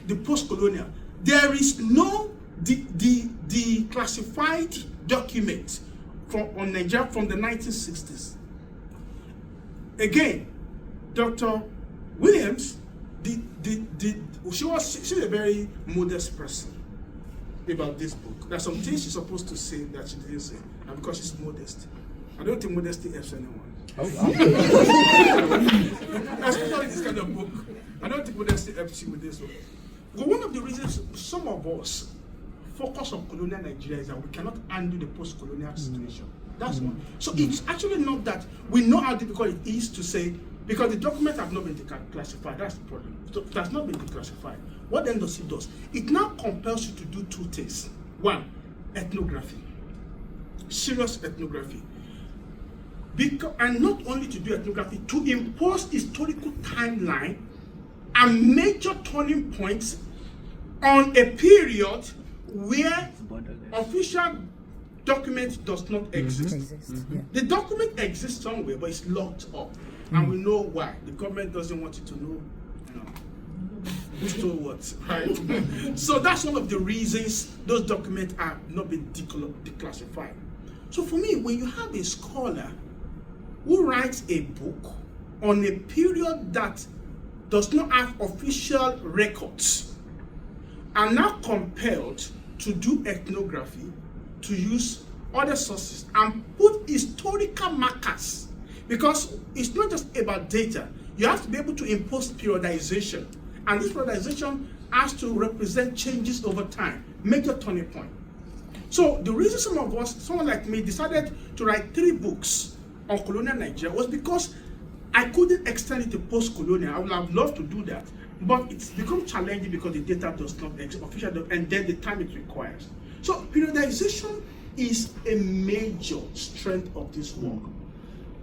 the post-colonial, there is no the classified document on Nigeria from the 1960s. Again, Dr. Williams, she's a very modest person about this book. There are some things she's supposed to say that she didn't say, and because she's modest. I don't think modesty helps anyone. Especially this kind of book. I don't think modesty helps you with this one. But one of the reasons some of us focus on colonial Nigeria is that we cannot handle the post-colonial situation. That's one. So it's actually not that we know how difficult it is to say, because the documents have not been declassified. That's the problem. So it has not been declassified. What then does it do? It now compels you to do 2 things. 1, ethnography. Serious ethnography. And not only to do ethnography, to impose historical timeline and major turning points on a period where official document does not exist. The document exists somewhere, but it's locked up. And we know why. The government doesn't want you to know, who's told what, right? So that's one of the reasons those documents are not being declassified. So for me, when you have a scholar who writes a book on a period that does not have official records, are now compelled to do ethnography, to use other sources and put historical markers, because it's not just about data. You have to be able to impose periodization, and this periodization has to represent changes over time, major turning point. So the reason some of us, someone like me, decided to write 3 books on colonial Nigeria was because I couldn't extend it to post-colonial. I would have loved to do that, but it's become challenging because the data does not exist, official, and then the time it requires. So periodization is a major strength of this work.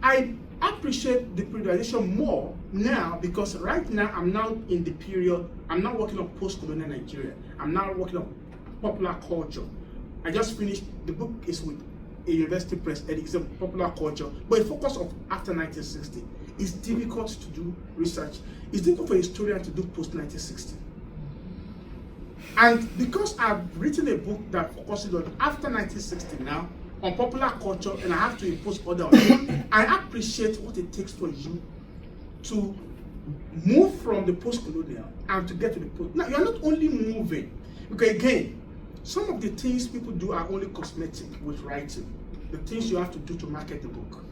I appreciate the periodization more now because right now I'm now in the period, I'm now working on post-colonial Nigeria. I'm now working on popular culture. I just finished, the book is with a university press, it's a popular culture, but it focuses on after 1960. It's difficult to do research. It's difficult for a historian to do post-1960. And because I've written a book that focuses on after 1960 now, on popular culture, and I have to impose order, I appreciate what it takes for you to move from the post-colonial and to get to the post. Now, you're not only moving, because again, some of the things people do are only cosmetic with writing. the things you have to do to market the book,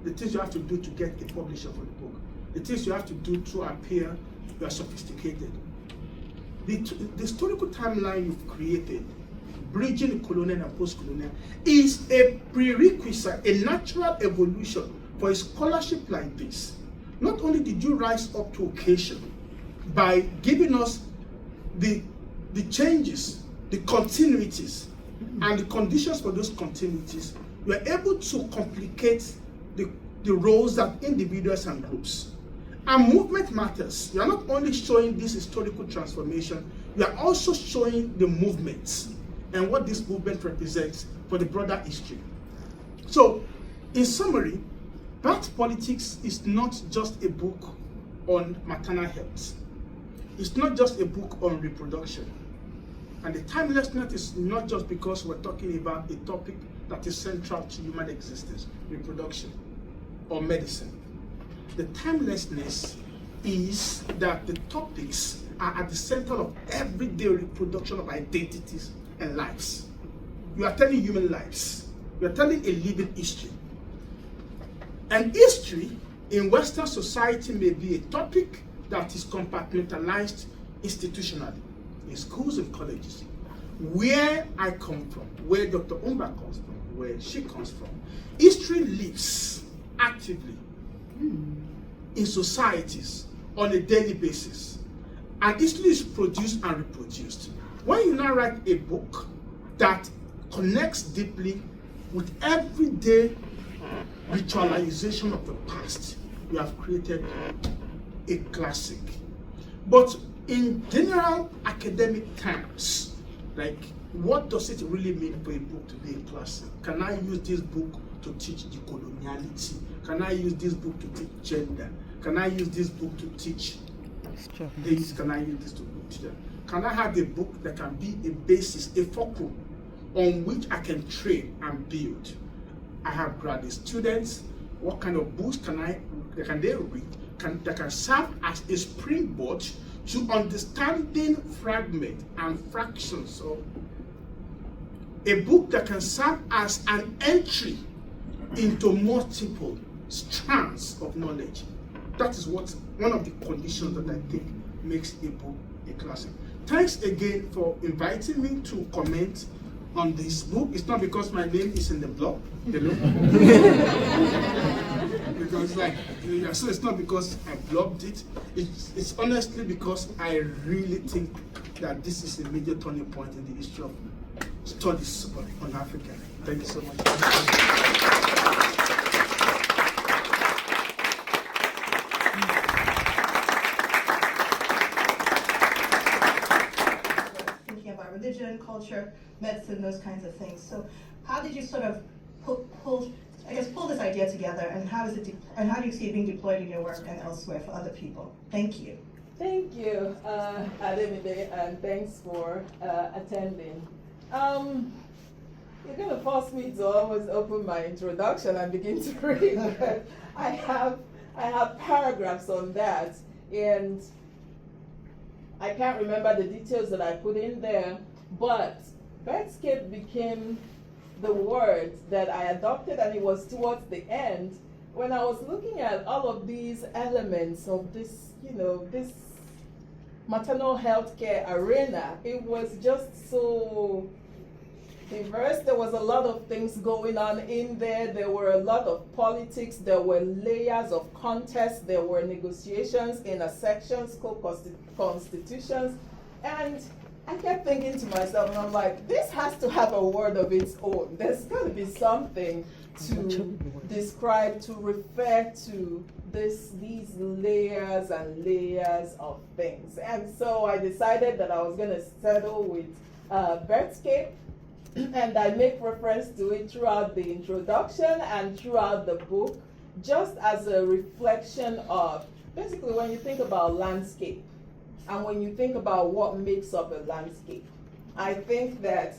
the things you have to do to get a publisher for the book, the things you have to do to appear you are sophisticated. The historical timeline you've created, bridging colonial and post-colonial, is a prerequisite, a natural evolution for a scholarship like this. Not only did you rise up to occasion by giving us the changes, the continuities, and the conditions for those continuities, you are able to complicate the roles that individuals and groups. And movement matters. You are not only showing this historical transformation, you are also showing the movements and what this movement represents for the broader history. So, in summary, Birth Politics is not just a book on maternal health. It's not just a book on reproduction. And the timelessness is not just because we're talking about a topic that is central to human existence, reproduction or medicine. The timelessness is that the topics are at the center of everyday reproduction of identities and lives. You are telling human lives. You are telling a living history. And history in Western society may be a topic that is compartmentalized institutionally in schools and colleges. Where I come from, where Dr. Umba comes from, where she comes from, history lives actively in societies on a daily basis. And history is produced and reproduced. When you now write a book that connects deeply with everyday ritualization of the past, you have created a classic. But in general academic terms, like what does it really mean for a book to be a classic? Can I use this book to teach decoloniality? Can I use this book to teach gender? Can I use this book to teach this? Can I use this to teach that? Can I have a book that can be a basis, a fulcrum on which I can train and build? I have graduate students. What kind of books can they read that can serve as a springboard to understanding fragments and fractions of a book that can serve as an entry into multiple strands of knowledge. That is one of the conditions that I think makes a book a classic. Thanks again for inviting me to comment on this book. It's not because my name is in the blog, you know. Because so it's not because I blogged it. It's honestly because I really think that this is a major turning point in the history of studies on Africa. Thank you so much. Religion, culture, medicine, those kinds of things. So, how did you sort of pull this idea together, and how do you see it being deployed in your work and elsewhere for other people? Thank you. Thank you, Ademide, and thanks for attending. You're going to force me to almost open my introduction and begin to read. I have paragraphs on that, and I can't remember the details that I put in there, but birthscape became the word that I adopted, and it was towards the end when I was looking at all of these elements of this, this maternal healthcare arena. It was just so diverse. There was a lot of things going on in there. There were a lot of politics. There were layers of contests. There were negotiations, intersections, co-constitutions. And I kept thinking to myself, and I'm like, this has to have a word of its own. There's got to be something to describe, to refer to these layers and layers of things. And so I decided that I was going to settle with birthscape. And I make reference to it throughout the introduction and throughout the book, just as a reflection of, basically when you think about landscape, and when you think about what makes up a landscape, I think that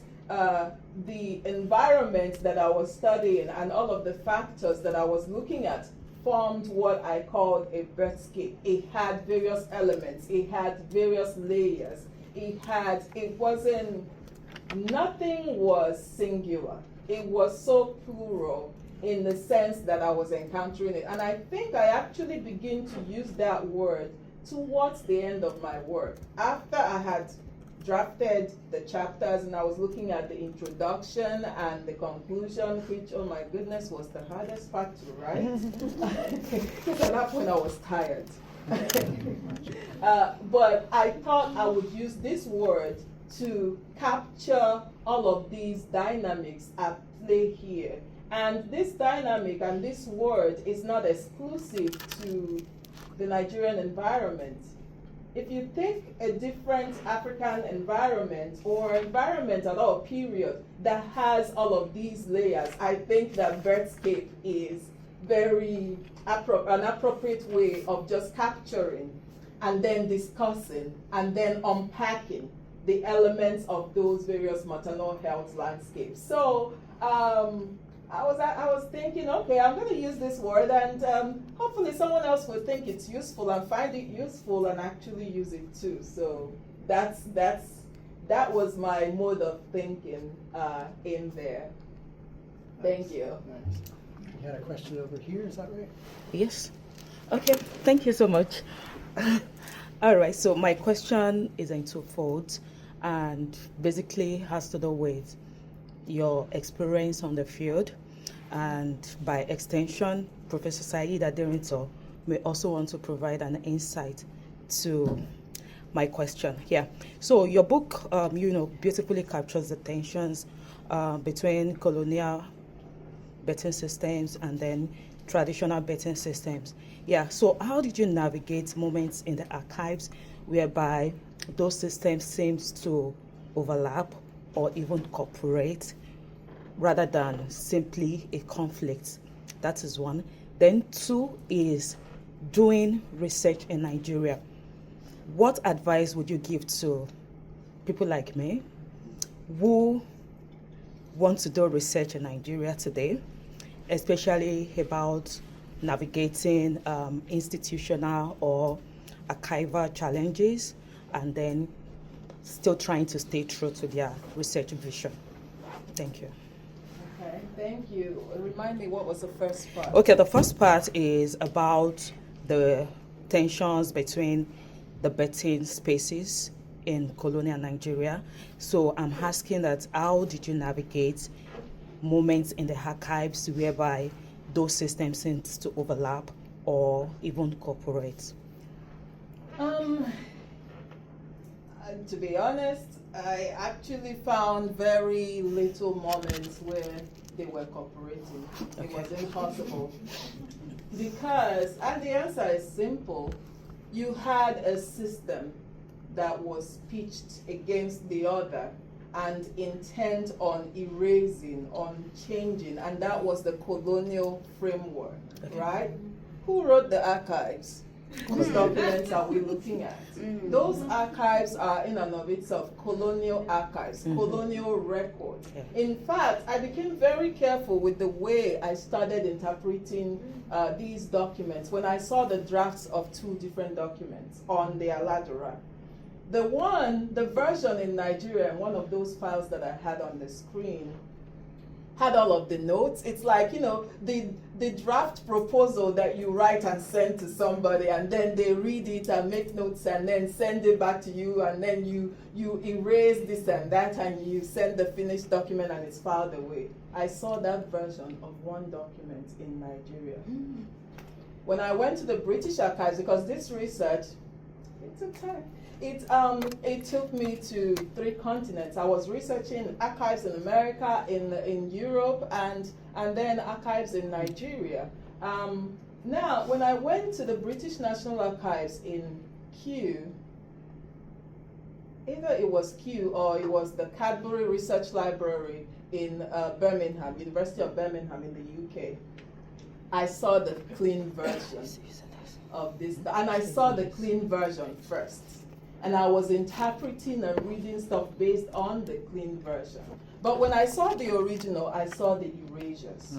the environment that I was studying and all of the factors that I was looking at formed what I called a birthscape. It had various elements, it had various layers, nothing was singular. it was so plural in the sense that I was encountering it. And I think I actually begin to use that word towards the end of my work. After I had drafted the chapters and I was looking at the introduction and the conclusion, which, oh my goodness, was the hardest part to write. Because at that point I was tired. But I thought I would use this word to capture all of these dynamics at play here. And this dynamic and this word is not exclusive to the Nigerian environment. If you think a different African environment or environment at all, period, that has all of these layers, I think that birthscape is very an appropriate way of just capturing and then discussing and then unpacking the elements of those various maternal health landscapes. So I was thinking, okay, I'm going to use this word, and hopefully someone else will think it's useful and find it useful and actually use it too. So that was my mode of thinking in there. Thank you. Nice. You had a question over here, is that right? Yes. Okay, thank you so much. All right, so my question is in twofold and basically has to do with your experience on the field, and by extension, Professor Saheed Aderinto may also want to provide an insight to my question here. So your book, beautifully captures the tensions between colonial birthing systems and then traditional birthing systems. Yeah, so how did you navigate moments in the archives whereby those systems seems to overlap or even cooperate rather than simply a conflict? That is one. Then two is doing research in Nigeria. What advice would you give to people like me who want to do research in Nigeria today, especially about navigating institutional or archival challenges and then still trying to stay true to their research vision? Thank you. Okay, thank you. Remind me, what was the first part? Okay, the first part is about the tensions between the birthing spaces in colonial Nigeria. So I'm asking that how did you navigate moments in the archives whereby those systems seem to overlap or even cooperate? To be honest, I actually found very little moments where they were cooperating. It was impossible. Because, and the answer is simple, you had a system that was pitched against the other and intent on erasing, on changing, and that was the colonial framework, right? Who wrote the archives? Whose documents are we looking at? Those archives are in and of itself colonial archives, colonial records. In fact, I became very careful with the way I started interpreting these documents when I saw the drafts of two different documents on the Aladura. The version in Nigeria, one of those files that I had on the screen, had all of the notes. It's like, the draft proposal that you write and send to somebody, and then they read it and make notes and then send it back to you, and then you erase this and that and you send the finished document and it's filed away. I saw that version of one document in Nigeria. When I went to the British archives, because this research, it took time. It took me to 3 continents. I was researching archives in America, in Europe, and then archives in Nigeria. Now, when I went to the British National Archives in Kew, either it was Kew or it was the Cadbury Research Library in Birmingham, University of Birmingham in the UK, I saw the clean version of this, and I saw the clean version first. And I was interpreting and reading stuff based on the clean version. But when I saw the original, I saw the erasures.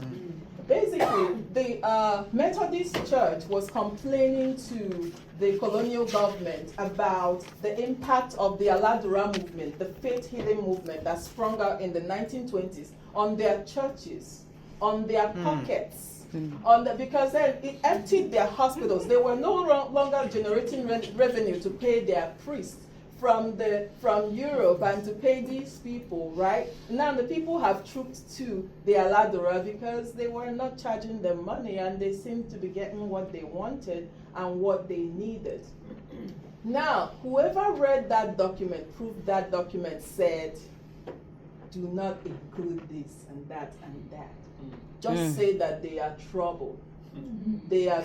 Basically, the Methodist Church was complaining to the colonial government about the impact of the Aladura movement, the faith healing movement that sprung out in the 1920s on their churches, on their pockets, because then it emptied their hospitals. They were no longer generating revenue to pay their priests from Europe and to pay these people, right? Now the people have trooped to the Aladora because they were not charging them money and they seemed to be getting what they wanted and what they needed. Now, whoever read that document, proved that document said, do not include this and that and that. Just say that they are trouble. They are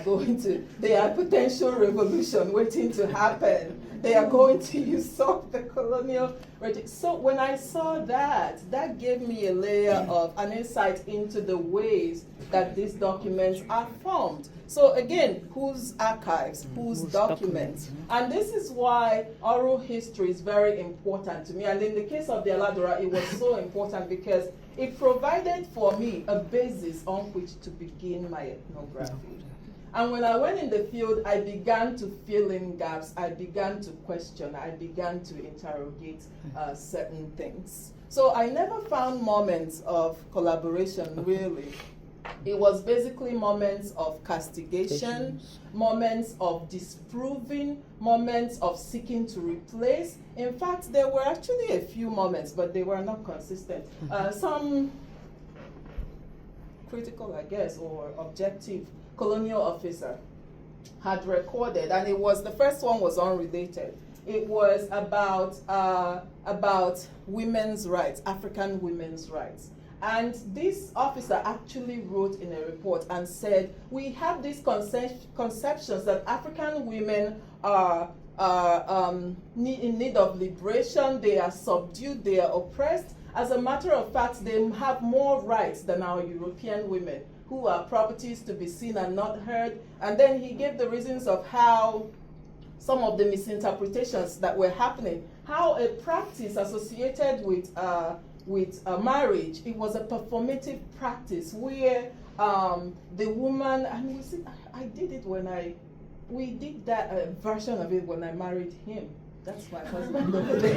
potential revolution waiting to happen. They are going to usurp the colonial regime. So when I saw that, that gave me a layer of an insight into the ways that these documents are formed. So again, whose archives, whose documents? And this is why oral history is very important to me. And in the case of the Aladora, it was so important because it provided for me a basis on which to begin my ethnography. And when I went in the field, I began to fill in gaps. I began to question. I began to interrogate certain things. So I never found moments of collaboration, really. It was basically moments of castigation, moments of disproving, moments of seeking to replace. In fact, there were actually a few moments, but they were not consistent. Some critical, I guess, or objective colonial officer had recorded, and it was, the first one was unrelated. It was about women's rights, African women's rights. And this officer actually wrote in a report and said, we have these conceptions that African women are in need of liberation, they are subdued, they are oppressed. As a matter of fact, they have more rights than our European women, who are properties to be seen and not heard. And then he gave the reasons of how some of the misinterpretations that were happening, how a practice associated with marriage, it was a performative practice where the woman, and I did it when we did that version of it when I married him. That's my husband over there.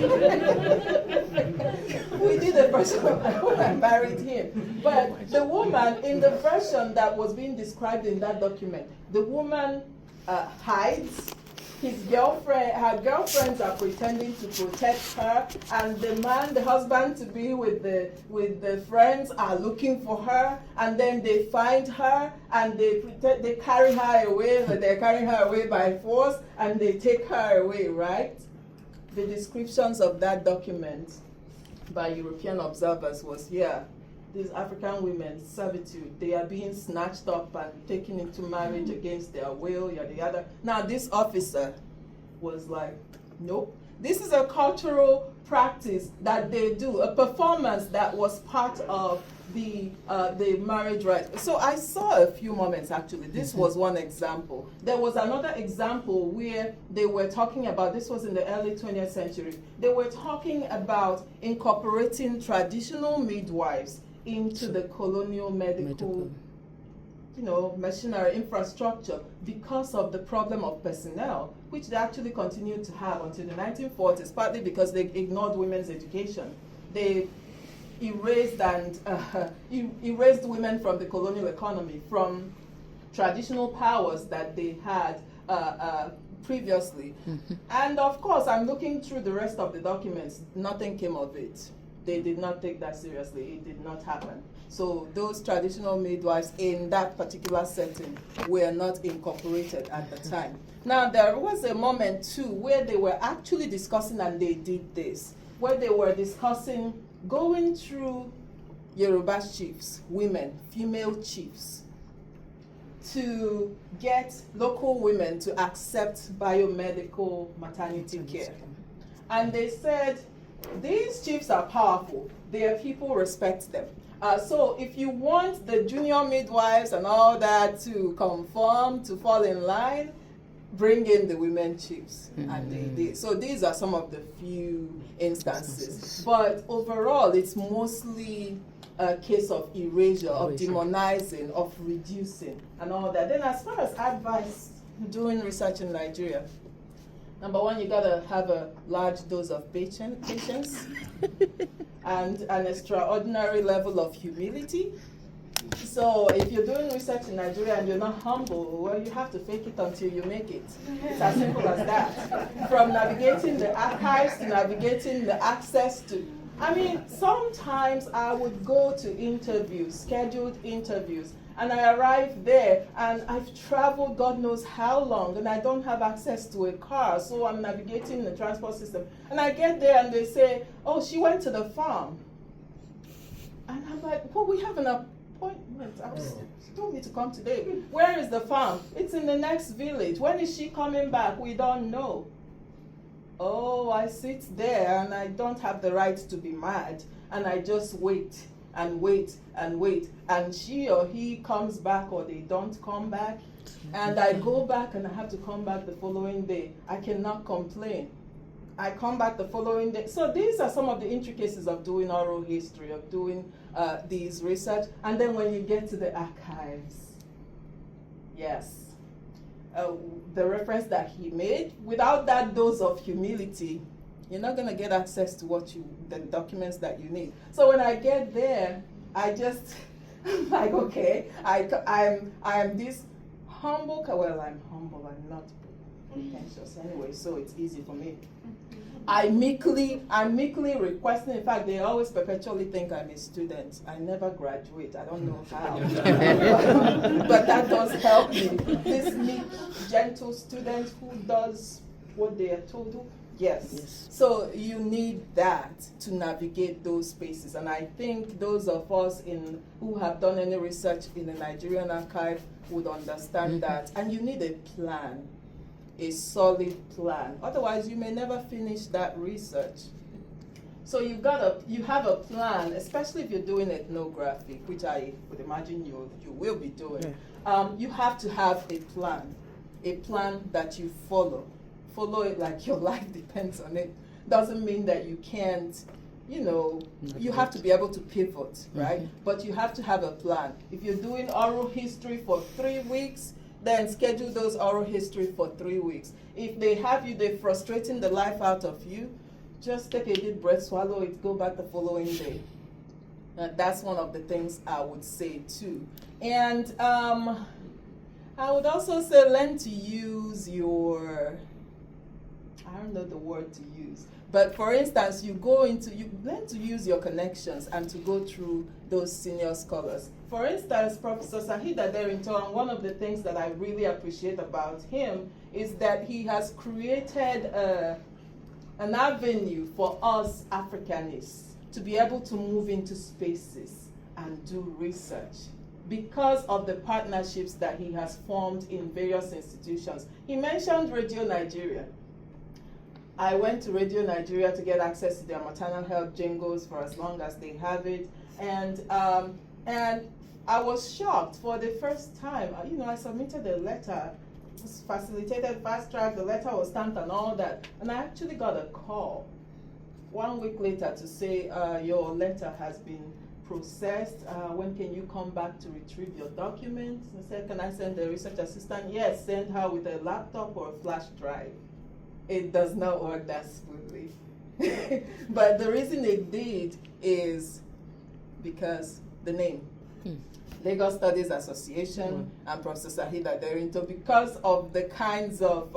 We did a version of that when I married him. But the woman, in the version that was being described in that document, the woman hides. Her girlfriends are pretending to protect her, and the man, the husband to be with the friends are looking for her, and then they find her and they carry her away, but they're carrying her away by force, and they take her away, right? The descriptions of that document by European observers was here. These African women, servitude, they are being snatched up and taken into marriage against their will, yada yada. Now this officer was like, nope. This is a cultural practice that they do, a performance that was part of the marriage right. So I saw a few moments actually. This was one example. There was another example where they were talking about, this was in the early 20th century, they were talking about incorporating traditional midwives into the colonial medical machinery infrastructure because of the problem of personnel, which they actually continued to have until the 1940s, partly because they ignored women's education. They erased women from the colonial economy, from traditional powers that they had previously. And of course, I'm looking through the rest of the documents. Nothing came of it. They did not take that seriously. It did not happen. So those traditional midwives in that particular setting were not incorporated at the time. Now, there was a moment too where they were actually discussing, and they did this, where they were discussing going through Yoruba chiefs, women, female chiefs, to get local women to accept biomedical maternity care. And they said, these chiefs are powerful. Their people respect them. So if you want the junior midwives and all that to conform, to fall in line, bring in the women chiefs. And they did. So these are some of the few instances. But overall, it's mostly a case of erasure, of demonizing, of reducing, and all that. Then as far as advice, doing research in Nigeria, Number one, you gotta have a large dose of patience and an extraordinary level of humility. So if you're doing research in Nigeria and you're not humble, well, you have to fake it until you make it. It's as simple as that. From navigating the archives to navigating the access to, I mean, sometimes I would go to interviews, scheduled interviews, and I arrive there and I've traveled God knows how long and I don't have access to a car, so I'm navigating the transport system. And I get there and they say, oh, she went to the farm. And I'm like, well, we have an appointment. She told me to come today. Where is the farm? It's in the next village. When is she coming back? We don't know. Oh, I sit there and I don't have the right to be mad. And I just wait and wait and wait. And she or he comes back or they don't come back. And I go back and I have to come back the following day. I cannot complain. I come back the following day. So these are some of the intricacies of doing oral history, of doing these research. And then when you get to the archives, yes, the reference that he made, without that dose of humility, you're not going to get access to the documents that you need. So when I get there, I just, I'm like, okay, I'm this humble, well, I'm humble, I'm not pretentious anyway, so it's easy for me. I'm meekly requesting. In fact, they always perpetually think I'm a student. I never graduate. I don't know how. But that does help me. This meek, gentle student who does what they are told to. Yes. So you need that to navigate those spaces. And I think those of us who have done any research in the Nigerian archive would understand that. And you need a plan. A solid plan. Otherwise, you may never finish that research. So you have a plan, especially if you're doing ethnography, which I would imagine you will be doing. Yeah. You have to have a plan that you follow. Follow it like your life depends on it. Doesn't mean that you can't, you have to be able to pivot, right? Mm-hmm. But you have to have a plan. If you're doing oral history for 3 weeks, then schedule those oral history for 3 weeks. If they're frustrating the life out of you, just take a deep breath, swallow it, go back the following day. That's one of the things I would say too. And I would also say learn to use I don't know the word to use. But for instance, you learn to use your connections and to go through those senior scholars. For instance, Professor Saheed Aderinto, and one of the things that I really appreciate about him is that he has created an avenue for us Africanists to be able to move into spaces and do research because of the partnerships that he has formed in various institutions. He mentioned Radio Nigeria. I went to Radio Nigeria to get access to their maternal health jingles for as long as they have it. And I was shocked for the first time. I submitted a letter. It was facilitated, fast track, the letter was stamped and all that. And I actually got a call 1 week later to say, your letter has been processed. When can you come back to retrieve your documents? I said, can I send the research assistant? Yes, send her with a laptop or a flash drive. It does not work that smoothly. But the reason it did is because the name. Lagos Studies Association and Professor Saheed Aderinto, because of the kinds of,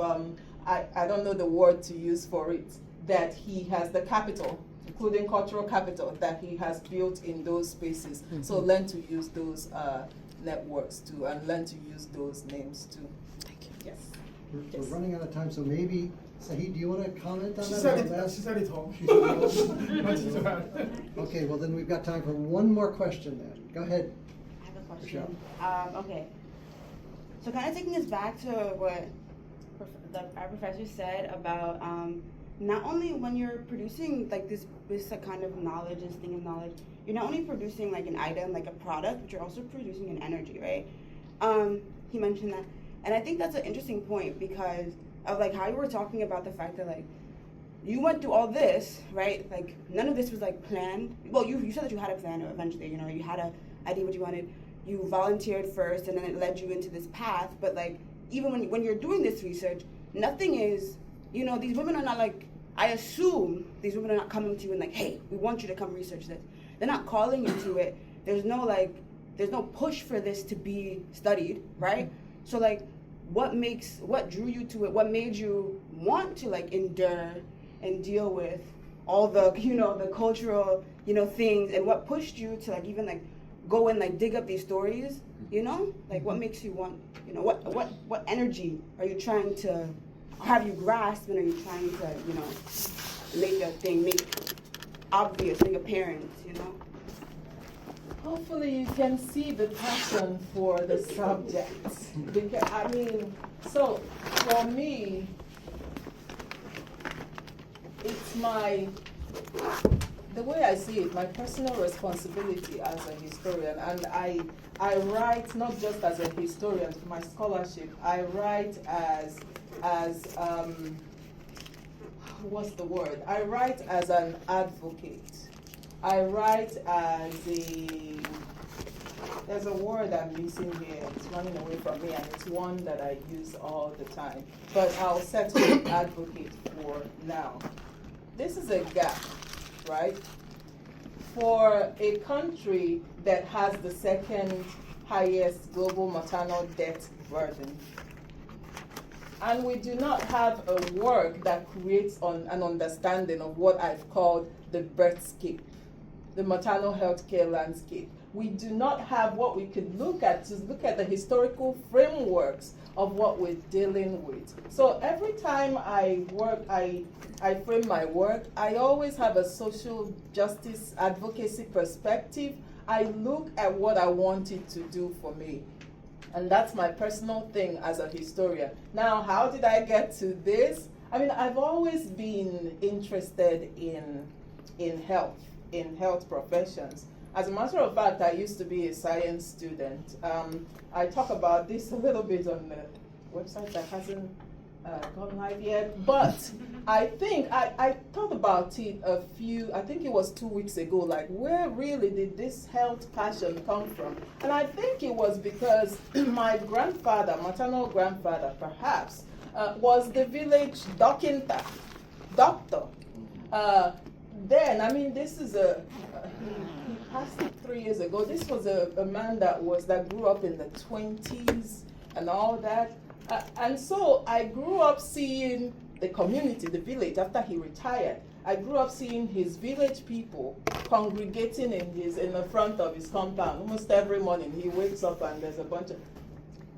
I don't know the word to use for it, that he has the capital, including cultural capital, that he has built in those spaces. So learn to use those networks too, and learn to use those names too. Thank you. Yes. We're running out of time, so maybe, Saheed, do you want to comment on She that? said it all. Okay, well then we've got time for one more question then. Go ahead. I have a question. Okay. So kind of taking us back to what our professor said about not only when you're producing like this kind of knowledge, this thing of knowledge, you're not only producing like an item, like a product, but you're also producing an energy, right? He mentioned that. And I think that's an interesting point because of like how you were talking about the fact that like you went through all this, right? Like none of this was like planned. Well, you said that you had a plan eventually, you had an idea what you wanted. You volunteered first and then it led you into this path. But like even when you're doing this research, nothing is you know, these women are not like, I assume these women are not coming to you and like, hey, we want you to come research this. They're not calling you to it. There's no push for this to be studied, right? So like, what drew you to it? What made you want to like endure and deal with all the, you know, the cultural, you know, things, and what pushed you to like even like go and like dig up these stories, you know? Like what makes you want, you know, what energy are you trying to, have you grasped, and are you trying to, you know, make a thing, make obvious, make apparent, you know? Hopefully you can see the passion for the subject. Because, I mean, so for me, it's the way I see it, my personal responsibility as a historian. And I write not just as a historian for my scholarship, I write as what's the word? I write as an advocate. I write as there's a word I'm missing here, it's running away from me, and it's one that I use all the time. But I'll settle advocate for now. This is a gap, right? For a country that has the second highest global maternal death burden, and we do not have a work that creates an understanding of what I've called the birthscape, the maternal health care landscape. We do not have what we could look at to look at the historical frameworks of what we're dealing with. So every time I frame my work, I always have a social justice advocacy perspective. I look at what I want it to do for me. And that's my personal thing as a historian. Now, how did I get to this? I mean, I've always been interested in health professions. As a matter of fact, I used to be a science student. I talk about this a little bit on the website that hasn't gone live yet, but I think I thought about it I think it was 2 weeks ago, like where really did this health passion come from? And I think it was because my grandfather, maternal grandfather perhaps, was the village doctor. Then, I mean, this is he passed 3 years ago. This was a man that grew up in the 20s and all that. And so I grew up seeing the community, the village, after he retired. I grew up seeing his village people congregating in the front of his compound. Almost every morning he wakes up and there's a bunch of,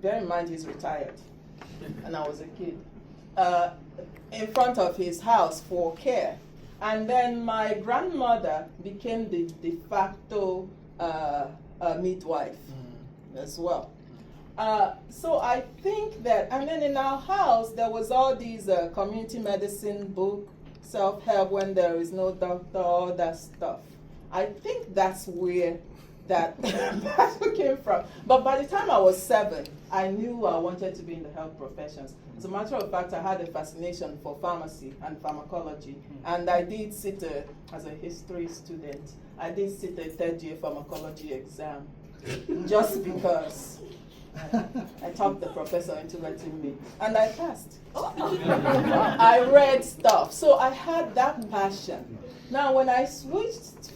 bear in mind he's retired, and I was a kid, in front of his house for care. And then my grandmother became the de facto midwife as well. So I think that, and then in our house, there was all these community medicine book, self-help when there is no doctor, all that stuff. I think that's where that came from. But by the time I was 7, I knew I wanted to be in the health professions. As a matter of fact, I had a fascination for pharmacy and pharmacology. And I did sit, as a history student, I did sit a 3rd-year pharmacology exam just because I talked the professor into letting me. And I passed. I read stuff. So I had that passion. Now, when I switched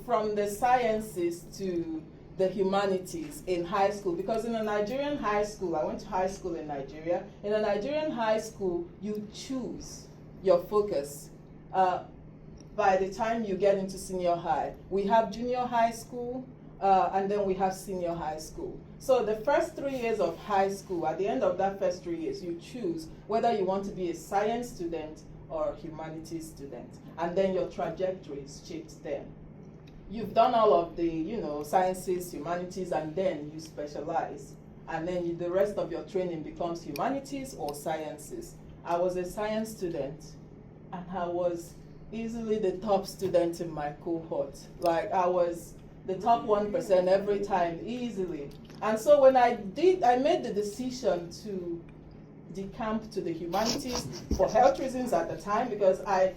from the sciences to the humanities in high school, because in a Nigerian high school, I went to high school in Nigeria. In a Nigerian high school, you choose your focus by the time you get into senior high. We have junior high school, and then we have senior high school. So the first 3 years of high school, at the end of that first 3 years, you choose whether you want to be a science student or a humanities student. And then your trajectory is shaped then. You've done all of the, sciences, humanities, and then you specialize. And then the rest of your training becomes humanities or sciences. I was a science student, and I was easily the top student in my cohort. Like, I was the top 1% every time, easily. And so when I made the decision to decamp to the humanities for health reasons at the time, because I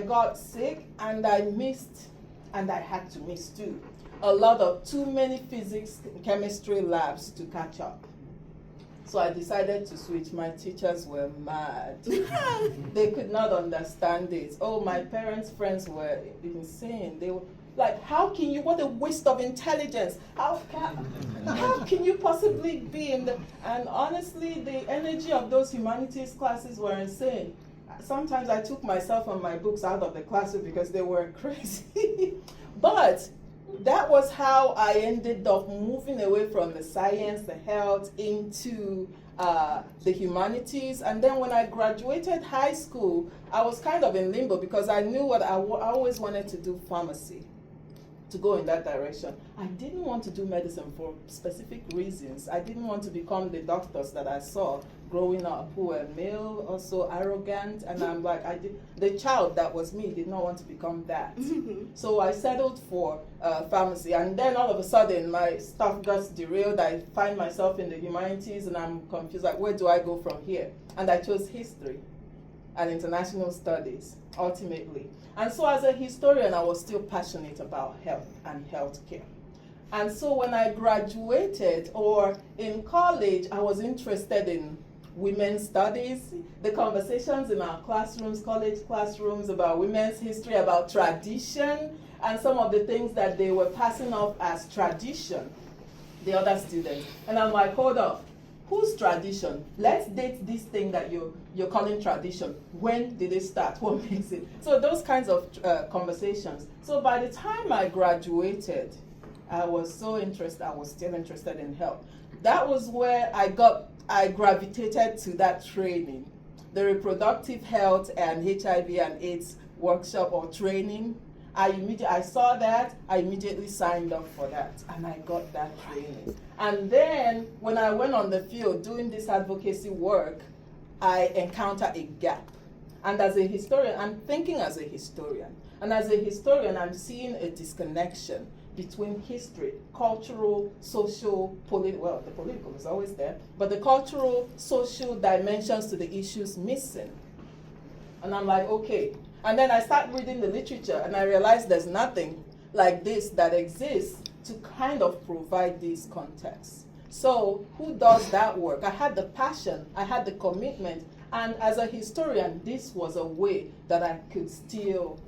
got sick and I missed, and I had to miss too, too many physics, chemistry labs to catch up. So I decided to switch. My teachers were mad. They could not understand it. Oh, my parents' friends were insane. They were like, how can you, what a waste of intelligence. How can you possibly be in the, and honestly, the energy of those humanities classes were insane. Sometimes I took myself and my books out of the classroom because they were crazy. But that was how I ended up moving away from the science, the health, into the humanities. And then when I graduated high school, I was kind of in limbo because I knew what I always wanted to do, pharmacy, to go in that direction. I didn't want to do medicine for specific reasons. I didn't want to become the doctors that I saw growing up who were male, also arrogant, and I'm like, the child that was me did not want to become that. So I settled for pharmacy, and then all of a sudden my stuff got derailed. I find myself in the humanities and I'm confused, like, where do I go from here? And I chose history and international studies, ultimately. And so as a historian, I was still passionate about health and healthcare. And so when I graduated, or in college, I was interested in women's studies, the conversations in our classrooms, college classrooms, about women's history, about tradition, and some of the things that they were passing off as tradition, the other students. And I'm like, hold up, whose tradition? Let's date this thing that you're calling tradition. When did it start? What makes it? So those kinds of conversations. So by the time I graduated, I was so interested, I was still interested in health. That was where I gravitated to that training, the reproductive health and HIV and AIDS workshop or training. I saw that, I immediately signed up for that, and I got that training. And then when I went on the field doing this advocacy work, I encountered a gap. And as a historian, I'm thinking as a historian. And as a historian, I'm seeing a disconnection between history, cultural, social, well, the political is always there, but the cultural, social dimensions to the issues missing. And I'm like, okay. And then I start reading the literature and I realize there's nothing like this that exists to kind of provide these contexts. So who does that work? I had the passion, I had the commitment, and as a historian, this was a way that I could still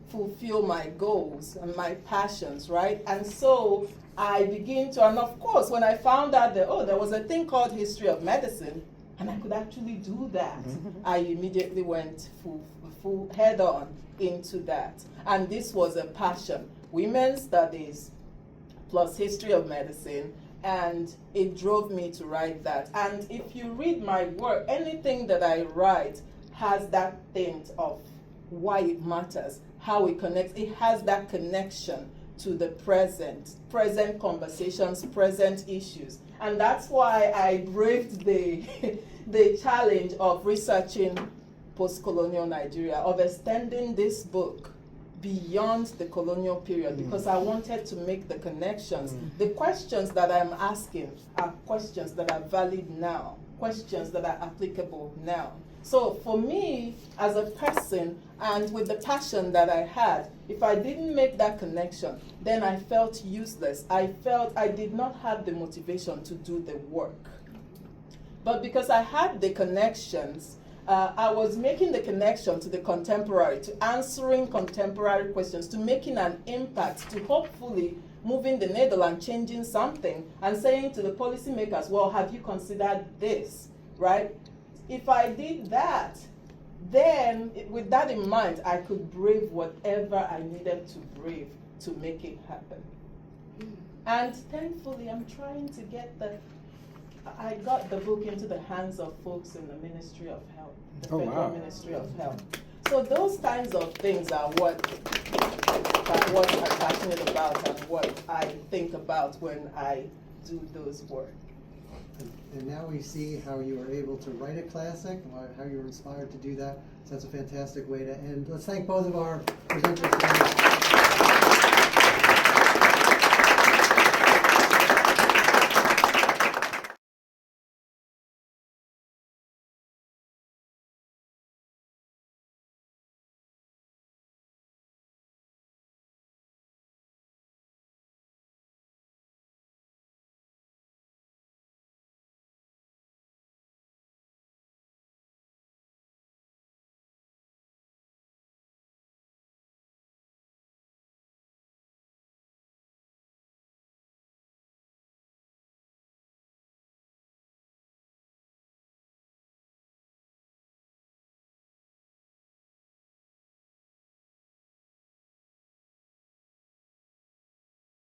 fulfill my goals and my passions, right? And so I begin to, and of course, when I found out that, there was a thing called history of medicine, and I could actually do that, I immediately went full head on into that. And this was a passion, women's studies plus history of medicine, and it drove me to write that. And if you read my work, anything that I write has that thing of why it matters, how it connects. It has that connection to the present conversations, present issues. And that's why I braved the challenge of researching post-colonial Nigeria, of extending this book beyond the colonial period, because I wanted to make the connections. The questions that I'm asking are questions that are valid now, questions that are applicable now. So for me, as a person, and with the passion that I had, if I didn't make that connection, then I felt useless. I felt I did not have the motivation to do the work. But because I had the connections, I was making the connection to the contemporary, to answering contemporary questions, to making an impact, to hopefully moving the needle and changing something, and saying to the policymakers, well, have you considered this, right? If I did that, then with that in mind, I could brave whatever I needed to brave to make it happen. And thankfully, I'm trying to I got the book into the hands of folks in the Ministry of Health, the Federal Ministry of Health. So those kinds of things are what I'm passionate about and what I think about when I do those work. And now we see how you were able to write a classic, how you were inspired to do that. So that's a fantastic way to end. Let's thank both of our presenters today.